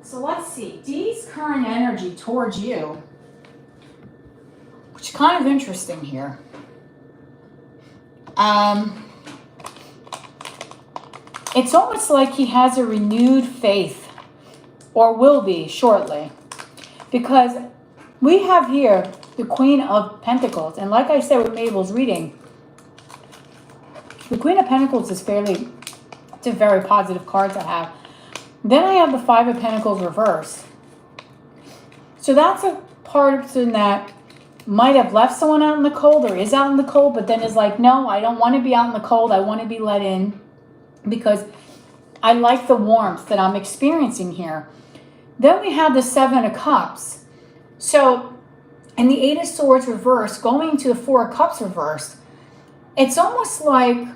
So let's see, Dee's current energy towards you, which is kind of interesting here. It's almost like he has a renewed faith, or will be shortly, because we have here the Queen of Pentacles, and like I said with Mabel's reading, the Queen of Pentacles is it's a very positive card to have. Then I have the Five of Pentacles reversed. So that's a person that might have left someone out in the cold or is out in the cold, but then is like, no, I don't want to be out in the cold. I want to be let in because I like the warmth that I'm experiencing here. Then we have the Seven of Cups. So, and the Eight of Swords reversed, going to the Four of Cups reversed, it's almost like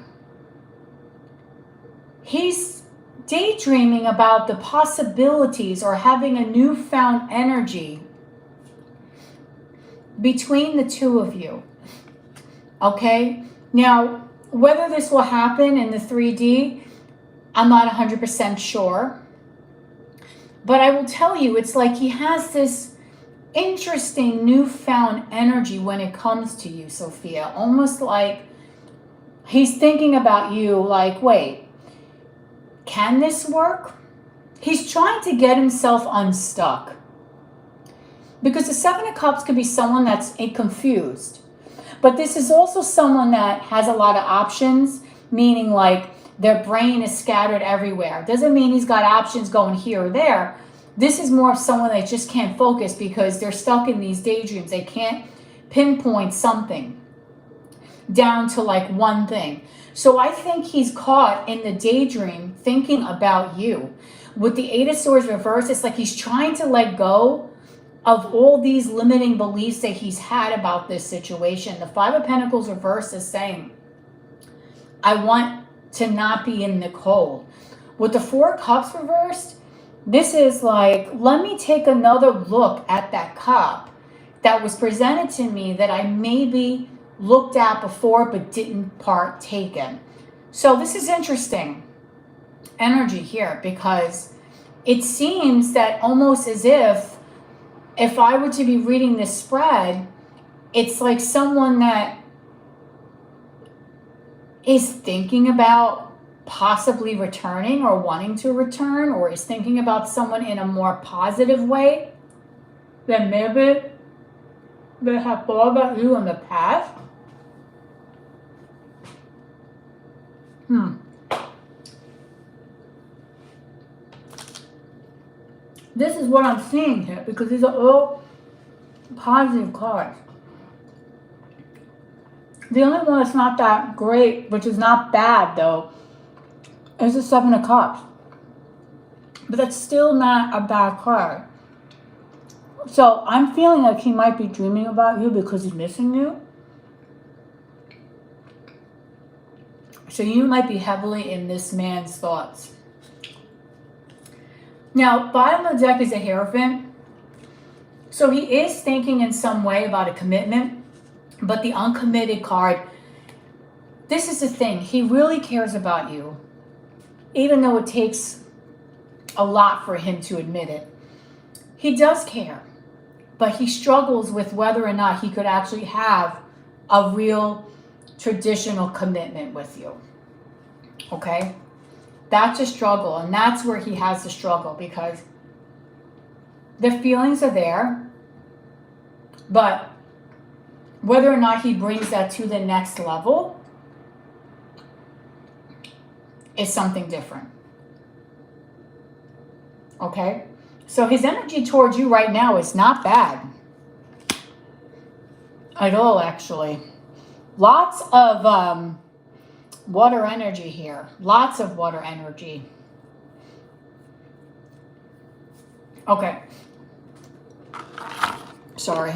he's daydreaming about the possibilities or having a newfound energy between the two of you. Okay? Now, whether this will happen in the 3D, I'm not 100% sure. But I will tell you, it's like he has this interesting newfound energy when it comes to you, Sophia. Almost like he's thinking about you like, wait, can this work? He's trying to get himself unstuck. Because the Seven of Cups could be someone that's confused. But this is also someone that has a lot of options, meaning like their brain is scattered everywhere. Doesn't mean he's got options going here or there. This is more of someone that just can't focus because they're stuck in these daydreams. They can't pinpoint something. down to like one thing. So I think he's caught in the daydream thinking about you. With the Eight of Swords reversed, it's like he's trying to let go of all these limiting beliefs that he's had about this situation. The Five of Pentacles reversed is saying, I want to not be in the cold. With the Four of Cups reversed, this is like, let me take another look at that cup that was presented to me that I maybe looked at before but didn't partake in. So this is interesting energy here, because it seems that almost as if I were to be reading this spread, it's like someone that is thinking about possibly returning or wanting to return, or is thinking about someone in a more positive way than maybe they have thought about you in the past. This is what I'm seeing here, because these are all positive cards. The only one that's not that great, which is not bad though, is the Seven of Cups. But that's still not a bad card. So I'm feeling like he might be dreaming about you because he's missing you. So you might be heavily in this man's thoughts. Now, bottom of the deck is a Hierophant. So he is thinking in some way about a commitment, but the uncommitted card, this is the thing. He really cares about you, even though it takes a lot for him to admit it. He does care, but he struggles with whether or not he could actually have a real traditional commitment with you. Okay? That's a struggle, and that's where he has the struggle, because the feelings are there, but whether or not he brings that to the next level is something different. Okay? So his energy towards you right now is not bad at all, actually. Lots of water energy here. Lots of water energy. Okay. Sorry.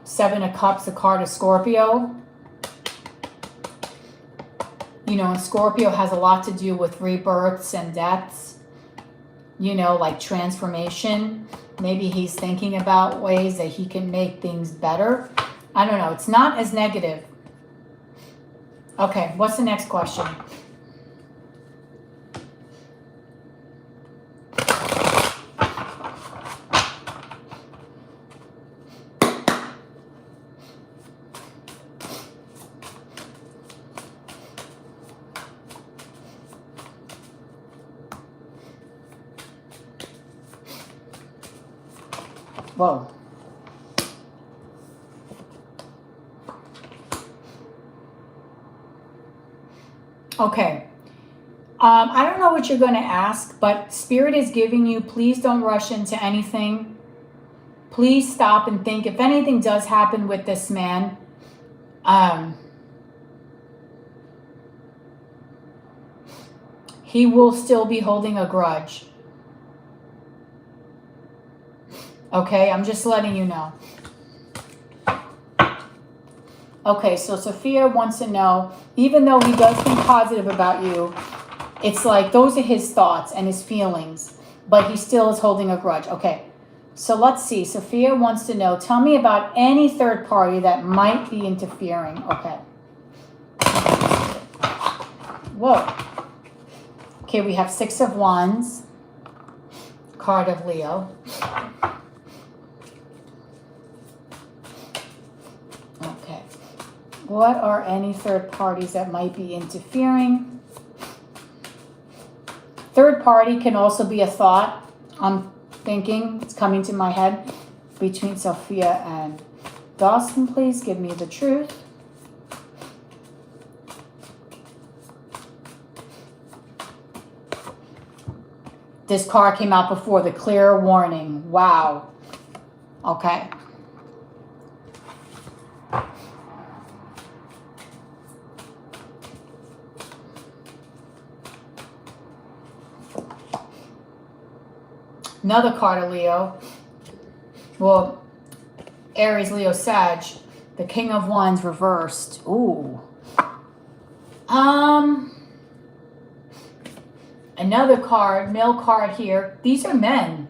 Seven of Cups, a card of Scorpio. You know, and Scorpio has a lot to do with rebirths and deaths. You know, like transformation. Maybe he's thinking about ways that he can make things better. I don't know. It's not as negative. Okay, what's the next question? Whoa. Okay. I don't know what you're going to ask, but Spirit is giving you, please don't rush into anything. Please stop and think. If anything does happen with this man, he will still be holding a grudge. Okay, I'm just letting you know. Okay, so Sophia wants to know, even though he does think positive about you, it's like those are his thoughts and his feelings, but he still is holding a grudge. Okay, so let's see. Sophia wants to know, tell me about any third party that might be interfering. Okay. Whoa. Okay, we have Six of Wands, card of Leo. What are any third parties that might be interfering? Third party can also be a thought. I'm thinking, it's coming to my head, between Sophia and Dawson. Please give me the truth. This card came out before, the clear warning. Wow. Okay. Another card of Leo. Well, Aries, Leo, Sag. The King of Wands reversed. Ooh. Another card, male card here. These are men.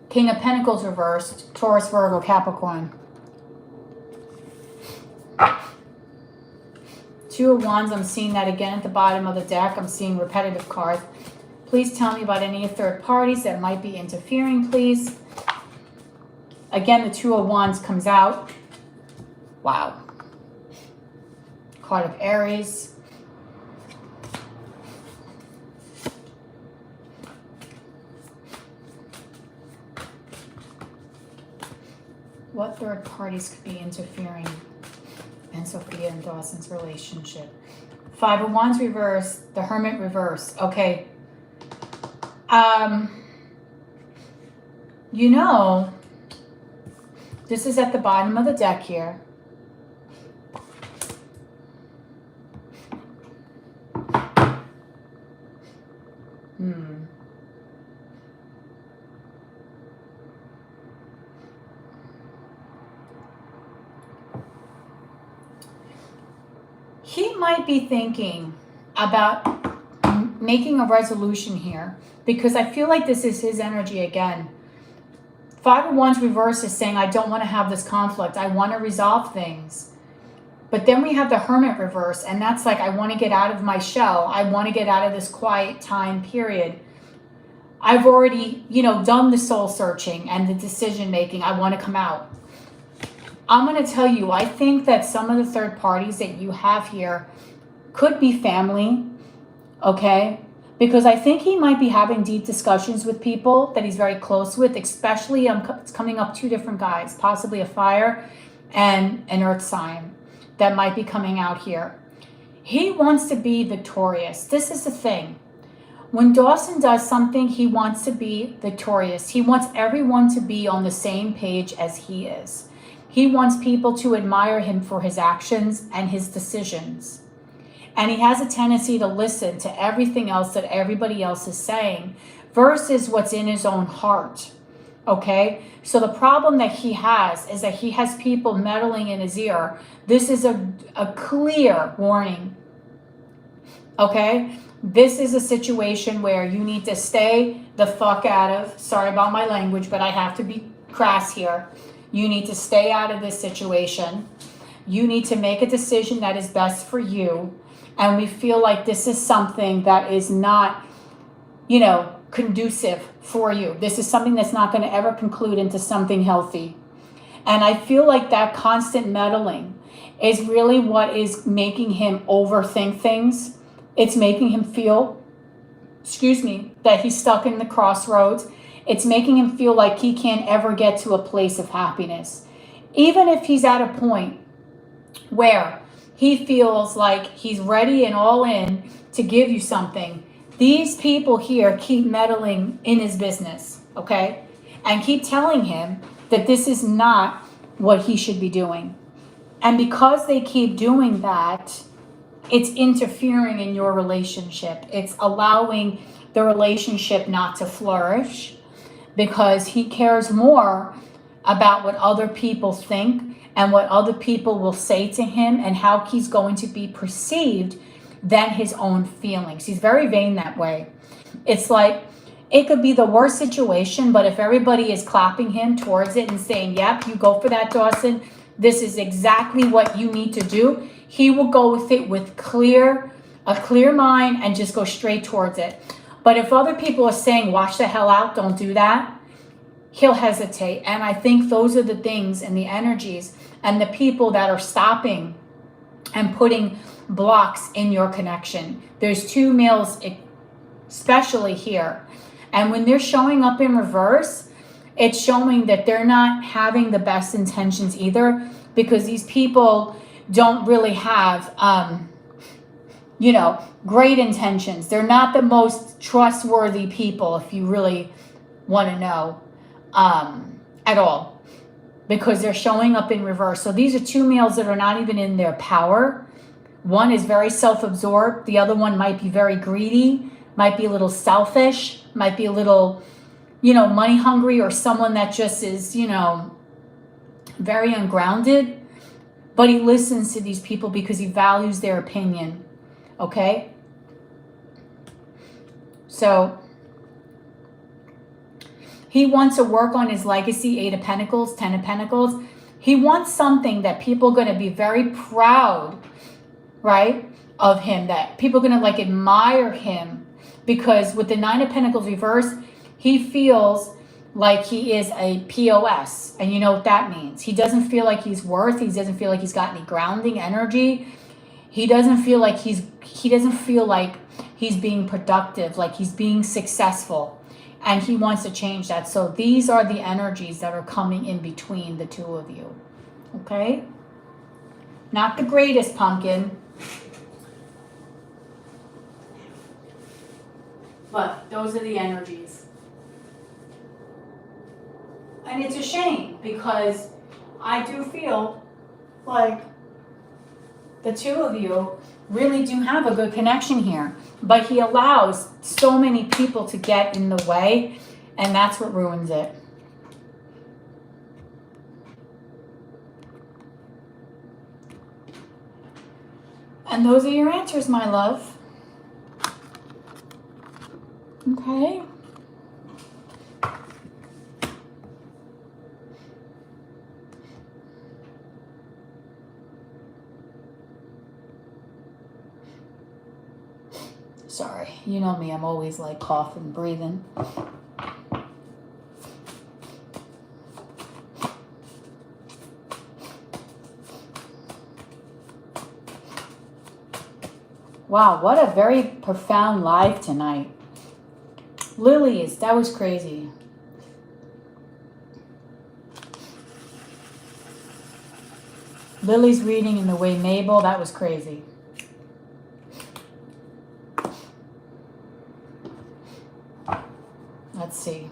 King of Pentacles reversed. Taurus, Virgo, Capricorn. Two of Wands, I'm seeing that again at the bottom of the deck. I'm seeing repetitive cards. Please tell me about any third parties that might be interfering, please. Again, the Two of Wands comes out. Wow. Card of Aries. What third parties could be interfering in Sophia and Dawson's relationship? Five of Wands reverse, the Hermit reverse. Okay. You know, this is at the bottom of the deck here. He might be thinking about making a resolution here because I feel like this is his energy again. Five of Wands reverse is saying, I don't want to have this conflict. I want to resolve things. But then we have the Hermit reverse, and that's like, I want to get out of my shell. I want to get out of this quiet time period. I've already, done the soul searching and the decision making. I want to come out. I'm going to tell you, I think that some of the third parties that you have here could be family, okay? Because I think he might be having deep discussions with people that he's very close with, especially it's coming up two different guys, possibly a fire and an earth sign that might be coming out here. He wants to be victorious. This is the thing. When Dawson does something, he wants to be victorious. He wants everyone to be on the same page as he is. He wants people to admire him for his actions and his decisions. And he has a tendency to listen to everything else that everybody else is saying versus what's in his own heart. Okay? So the problem that he has is that he has people meddling in his ear. This is a clear warning. Okay? This is a situation where you need to stay the fuck out of. Sorry about my language, but I have to be crass here. You need to stay out of this situation. You need to make a decision that is best for you. And we feel like this is something that is not, conducive for you. This is something that's not going to ever conclude into something healthy. And I feel like that constant meddling is really what is making him overthink things. It's making him feel, that he's stuck in the crossroads. It's making him feel like he can't ever get to a place of happiness. Even if he's at a point where he feels like he's ready and all in to give you something, these people here keep meddling in his business, okay? And keep telling him that this is not what he should be doing. And because they keep doing that, it's interfering in your relationship. It's allowing the relationship not to flourish because he cares more about what other people think and what other people will say to him and how he's going to be perceived than his own feelings. He's very vain that way. It's like, it could be the worst situation, but if everybody is clapping him towards it and saying, yep, you go for that, Dawson, this is exactly what you need to do, he will go with it with a clear mind and just go straight towards it. But if other people are saying, watch the hell out, don't do that, he'll hesitate. And I think those are the things and the energies and the people that are stopping and putting blocks in your connection. There's two males, especially here. And when they're showing up in reverse, it's showing that they're not having the best intentions either, because these people don't really have, great intentions. They're not the most trustworthy people, if you really want to know. at all, because they're showing up in reverse. So these are two males that are not even in their power. One is very self-absorbed. The other one might be very greedy, might be a little selfish, might be a little, money hungry, or someone that just is, very ungrounded. But he listens to these people because he values their opinion. Okay? So he wants to work on his legacy, 8 of Pentacles, 10 of Pentacles. He wants something that people are going to be very proud, right, of him, that people are going to admire him, because with the 9 of Pentacles reverse, he feels like he is a POS, and you know what that means. He doesn't feel like he's worth, he doesn't feel like he's got any grounding energy. He doesn't feel like he's being productive, like he's being successful, and he wants to change that. So these are the energies that are coming in between the two of you. Okay? Not the greatest, pumpkin. But those are the energies. And it's a shame, because I do feel like the two of you really do have a good connection here. But he allows so many people to get in the way, and that's what ruins it. And those are your answers, my love. Okay. Sorry, you know me, I'm always coughing, breathing. Wow, what a very profound live tonight. Lilies, that was crazy. Lily's reading in the way Mabel, that was crazy. Let's see.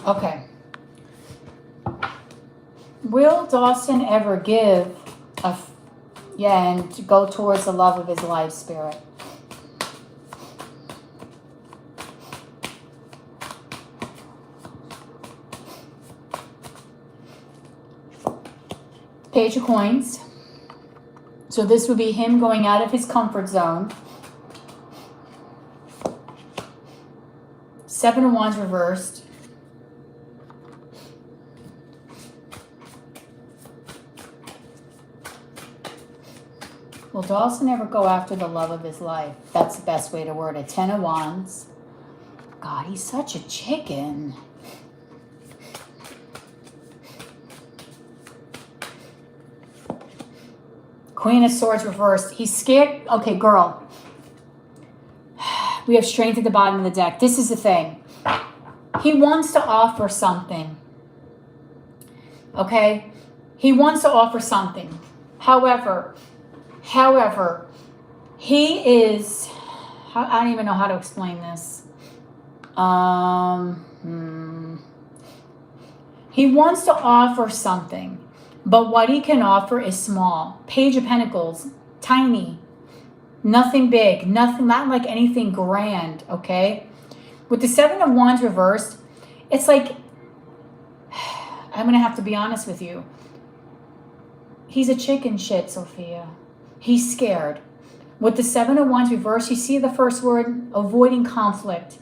Okay. Will Dawson ever give and to go towards the love of his life, Spirit? Page of Coins. So this would be him going out of his comfort zone. 7 of Wands reversed. Will Dawson ever go after the love of his life? That's the best way to word it. 10 of Wands. God, he's such a chicken. Queen of Swords reversed. He's scared. Okay, girl. We have Strength at the bottom of the deck. This is the thing. He wants to offer something. Okay? He wants to offer something. However, he is, I don't even know how to explain this. He wants to offer something, but what he can offer is small. Page of Pentacles, tiny, nothing big, nothing, not like anything grand, okay? With the 7 of Wands reversed, it's like, I'm going to have to be honest with you. He's a chicken shit, Sophia. He's scared. With the 7 of Wands reversed, you see the first word, avoiding conflict,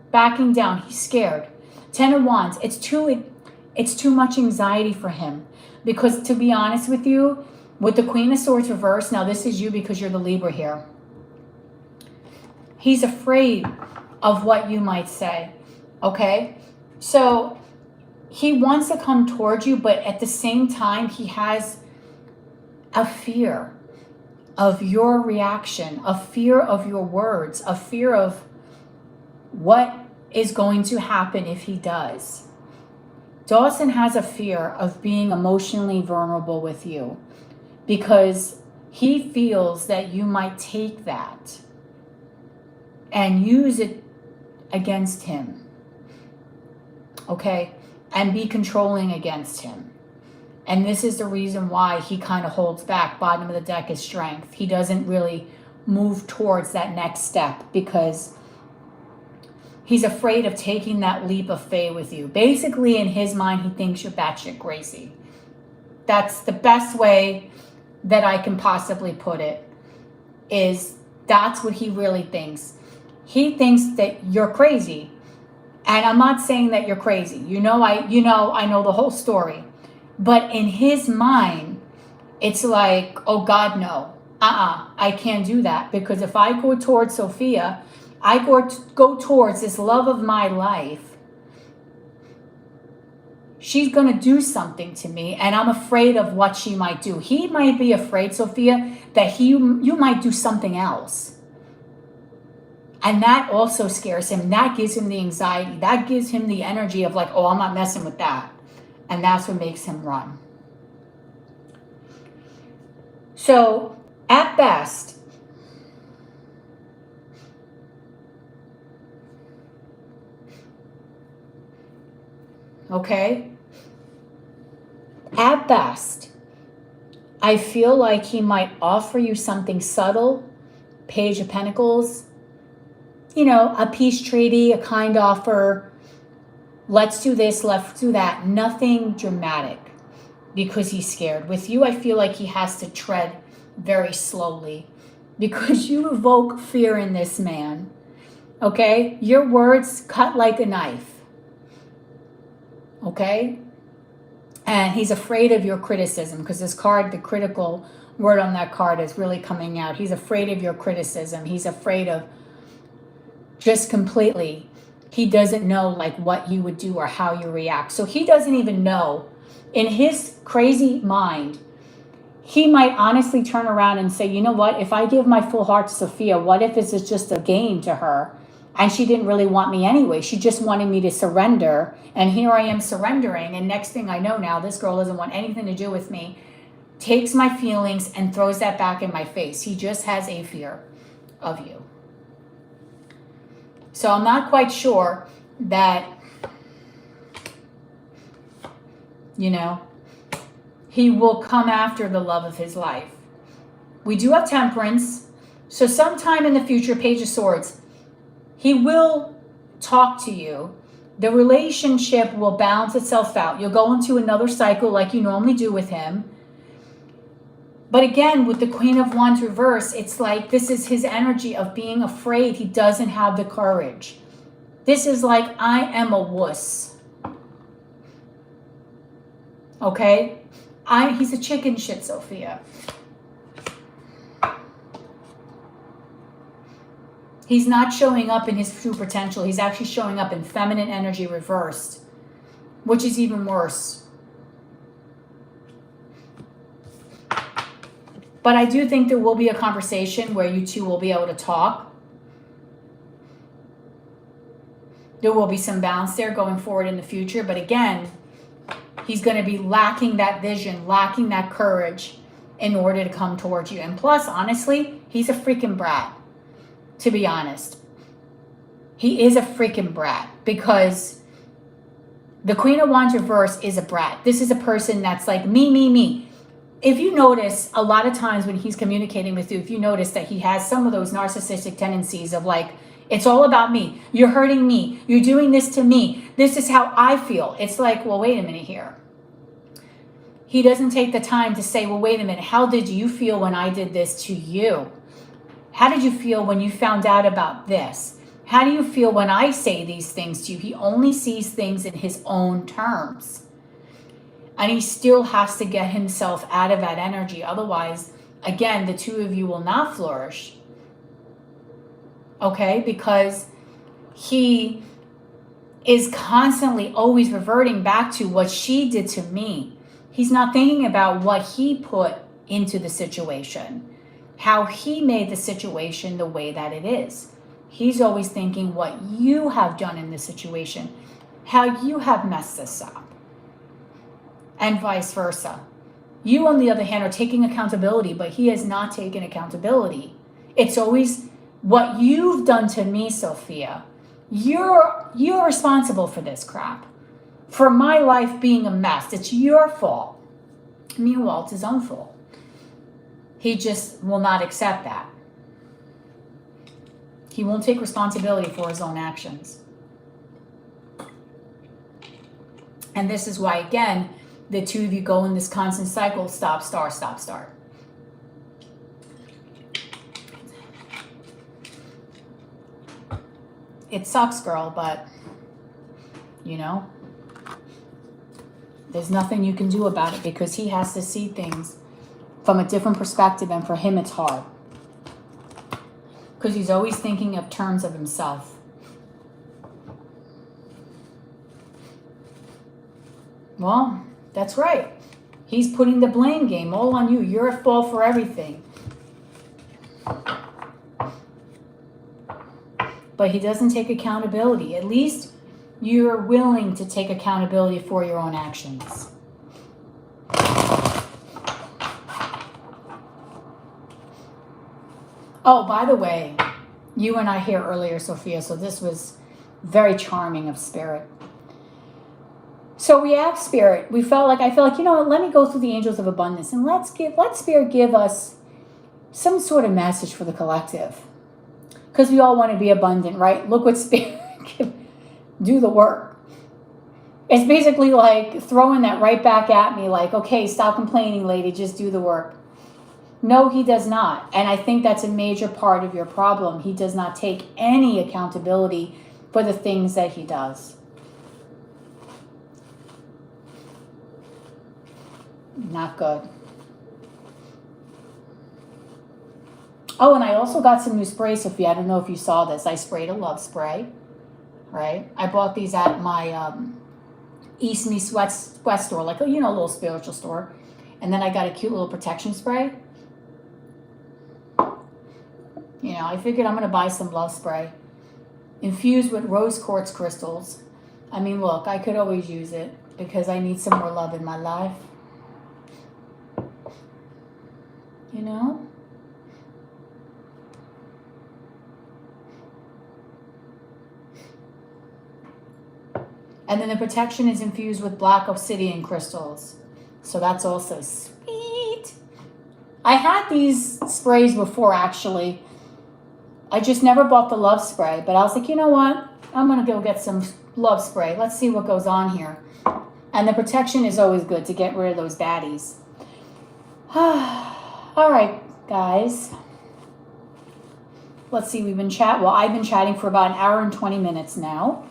backing down. He's scared. 10 of Wands, it's too much anxiety for him. Because to be honest with you, with the Queen of Swords reversed, now this is you because you're the Libra here. He's afraid of what you might say. Okay? So he wants to come towards you, but at the same time, he has a fear. of your reaction, a fear of your words, a fear of what is going to happen if he does. Dawson has a fear of being emotionally vulnerable with you because he feels that you might take that and use it against him, okay? And be controlling against him. And this is the reason why he kind of holds back. Bottom of the deck is strength. He doesn't really move towards that next step because he's afraid of taking that leap of faith with you. Basically, in his mind, he thinks you're batshit crazy. That's the best way that I can possibly put it, is that's what he really thinks. He thinks that you're crazy. And I'm not saying that you're crazy. I know the whole story. But in his mind, it's like, oh God, no. I can't do that, because if I go towards Sophia, I go towards this love of my life, she's going to do something to me, and I'm afraid of what she might do. He might be afraid, Sophia, that you might do something else. And that also scares him. That gives him the anxiety. That gives him the energy of like, oh, I'm not messing with that. And that's what makes him run. So, at best, okay? At best, I feel like he might offer you something subtle, Page of Pentacles, a peace treaty, a kind offer. Let's do this, let's do that. Nothing dramatic, because he's scared. With you, I feel like he has to tread very slowly because you evoke fear in this man, okay? Your words cut like a knife, okay? And he's afraid of your criticism, because this card, the critical word on that card is really coming out. He's afraid of your criticism. He's afraid of just completely, he doesn't know like what you would do or how you react. So he doesn't even know. In his crazy mind, he might honestly turn around and say, you know what, if I give my full heart to Sophia, what if this is just a game to her? And she didn't really want me anyway. She just wanted me to surrender. And here I am surrendering. And next thing I know now, this girl doesn't want anything to do with me, takes my feelings and throws that back in my face. He just has a fear of you. So I'm not quite sure that, he will come after the love of his life. We do have Temperance. So sometime in the future, Page of Swords, he will talk to you. The relationship will balance itself out. You'll go into another cycle like you normally do with him. But again, with the Queen of Wands reverse, it's like this is his energy of being afraid. He doesn't have the courage. This is like, I am a wuss. Okay? He's a chicken shit, Sophia. He's not showing up in his true potential. He's actually showing up in feminine energy reversed, which is even worse. But I do think there will be a conversation where you two will be able to talk. There will be some balance there going forward in the future. But again, he's going to be lacking that vision, lacking that courage in order to come towards you. And plus, honestly, he's a freaking brat, to be honest. He is a freaking brat because the Queen of Wands reverse is a brat. This is a person that's like me. If you notice, a lot of times when he's communicating with you, if you notice that he has some of those narcissistic tendencies of like, it's all about me. You're hurting me. You're doing this to me. This is how I feel. It's like, well, wait a minute here. He doesn't take the time to say, well, wait a minute. How did you feel when I did this to you? How did you feel when you found out about this? How do you feel when I say these things to you? He only sees things in his own terms. And he still has to get himself out of that energy. Otherwise, again, the two of you will not flourish. Okay? Because he is constantly always reverting back to what she did to me. He's not thinking about what he put into the situation. how he made the situation the way that it is. He's always thinking what you have done in this situation, how you have messed this up, and vice versa. You, on the other hand, are taking accountability, but he has not taken accountability. It's always what you've done to me, Sophia. You're responsible for this crap. For my life being a mess. It's your fault. Meanwhile, it's his own fault. He just will not accept that. He won't take responsibility for his own actions. And this is why, again, the two of you go in this constant cycle, stop, start, stop, start. It sucks, girl, but, you know, there's nothing you can do about it because he has to see things from a different perspective, and for him it's hard. Because he's always thinking of terms of himself. Well, that's right. He's putting the blame game all on you. You're at fault for everything. But he doesn't take accountability. At least you're willing to take accountability for your own actions. Oh, by the way, you and I here earlier, Sophia, so this was very charming of Spirit. So we asked Spirit, I felt like, you know what, let me go through the angels of abundance and let Spirit give us some sort of message for the collective. Because we all want to be abundant, right? Look what Spirit do the work. It's basically like throwing that right back at me, like, okay, stop complaining, lady, just do the work. No, he does not. And I think that's a major part of your problem. He does not take any accountability for the things that he does. Not good. Oh, and I also got some new spray, Sophia. I don't know if you saw this. I sprayed a love spray, right? I bought these at my East Meets West store, like, you know, a little spiritual store. And then I got a cute little protection spray. You know, I figured I'm going to buy some love spray infused with rose quartz crystals. I mean, look, I could always use it because I need some more love in my life. You know? And then the protection is infused with black obsidian crystals. So that's also sweet. I had these sprays before, actually. I just never bought the love spray. But I was like, you know what? I'm going to go get some love spray. Let's see what goes on here. And the protection is always good to get rid of those baddies. All right, guys. Let's see. I've been chatting for about an hour and 20 minutes now.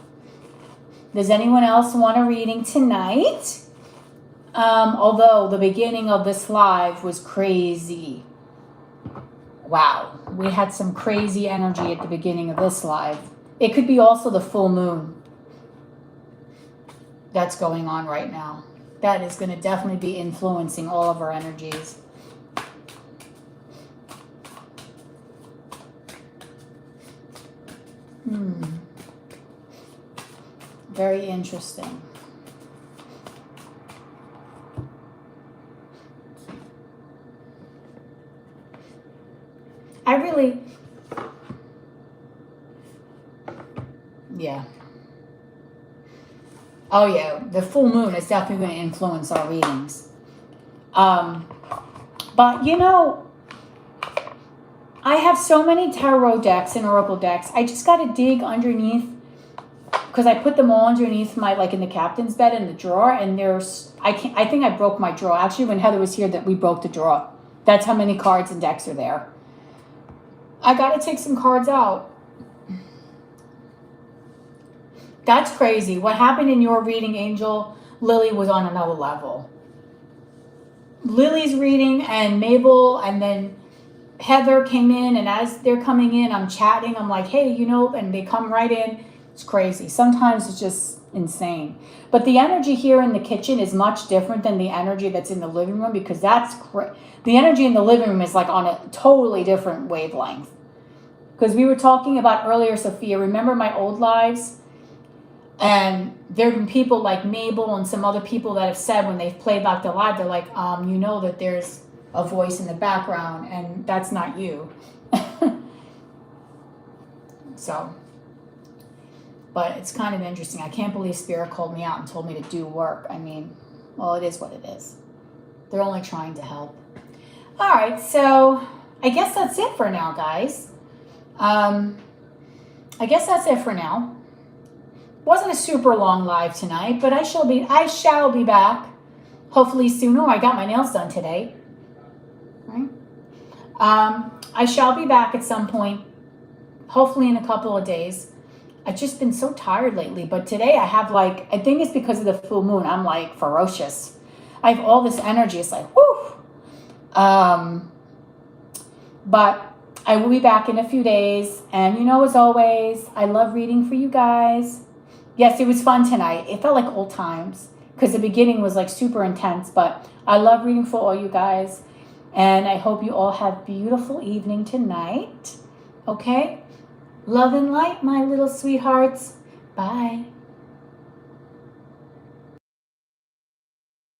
Does anyone else want a reading tonight? Although the beginning of this live was crazy. Wow. We had some crazy energy at the beginning of this live. It could be also the full moon that's going on right now. That is going to definitely be influencing all of our energies. Very interesting. Yeah. Oh yeah, the full moon is definitely going to influence our readings. But you know, I have so many tarot decks and oracle decks. I just got to dig underneath, because I put them all underneath my, like in the captain's bed in the drawer, and I think I broke my drawer. Actually, when Heather was here, that we broke the drawer. That's how many cards and decks are there. I got to take some cards out. That's crazy. What happened in your reading, Angel, Lily, was on another level. Lily's reading and Mabel, and then Heather came in, and as they're coming in, I'm chatting. I'm like, hey, you know, and they come right in. It's crazy. Sometimes it's just insane. But the energy here in the kitchen is much different than the energy that's in the living room, because the energy in the living room is like on a totally different wavelength. Because we were talking about earlier, Sophia, remember my old lives? And there have been people like Mabel and some other people that have said when they've played back the live, they're like, you know that there's a voice in the background and that's not you. So, but it's kind of interesting. I can't believe Spirit called me out and told me to do work. I mean, well, it is what it is. They're only trying to help. All right, so I guess that's it for now, guys. I guess that's it for now. Wasn't a super long live tonight, but I shall be back hopefully soon. Oh, I got my nails done today. Right? I shall be back at some point, hopefully in a couple of days. I've just been so tired lately, but today I have I think it's because of the full moon. I'm like ferocious. I have all this energy. It's like, whoo. But I will be back in a few days. And as always, I love reading for you guys. Yes, it was fun tonight. It felt like old times because the beginning was super intense, but I love reading for all you guys. And I hope you all have a beautiful evening tonight. Okay? Love and light, my little sweethearts. Bye.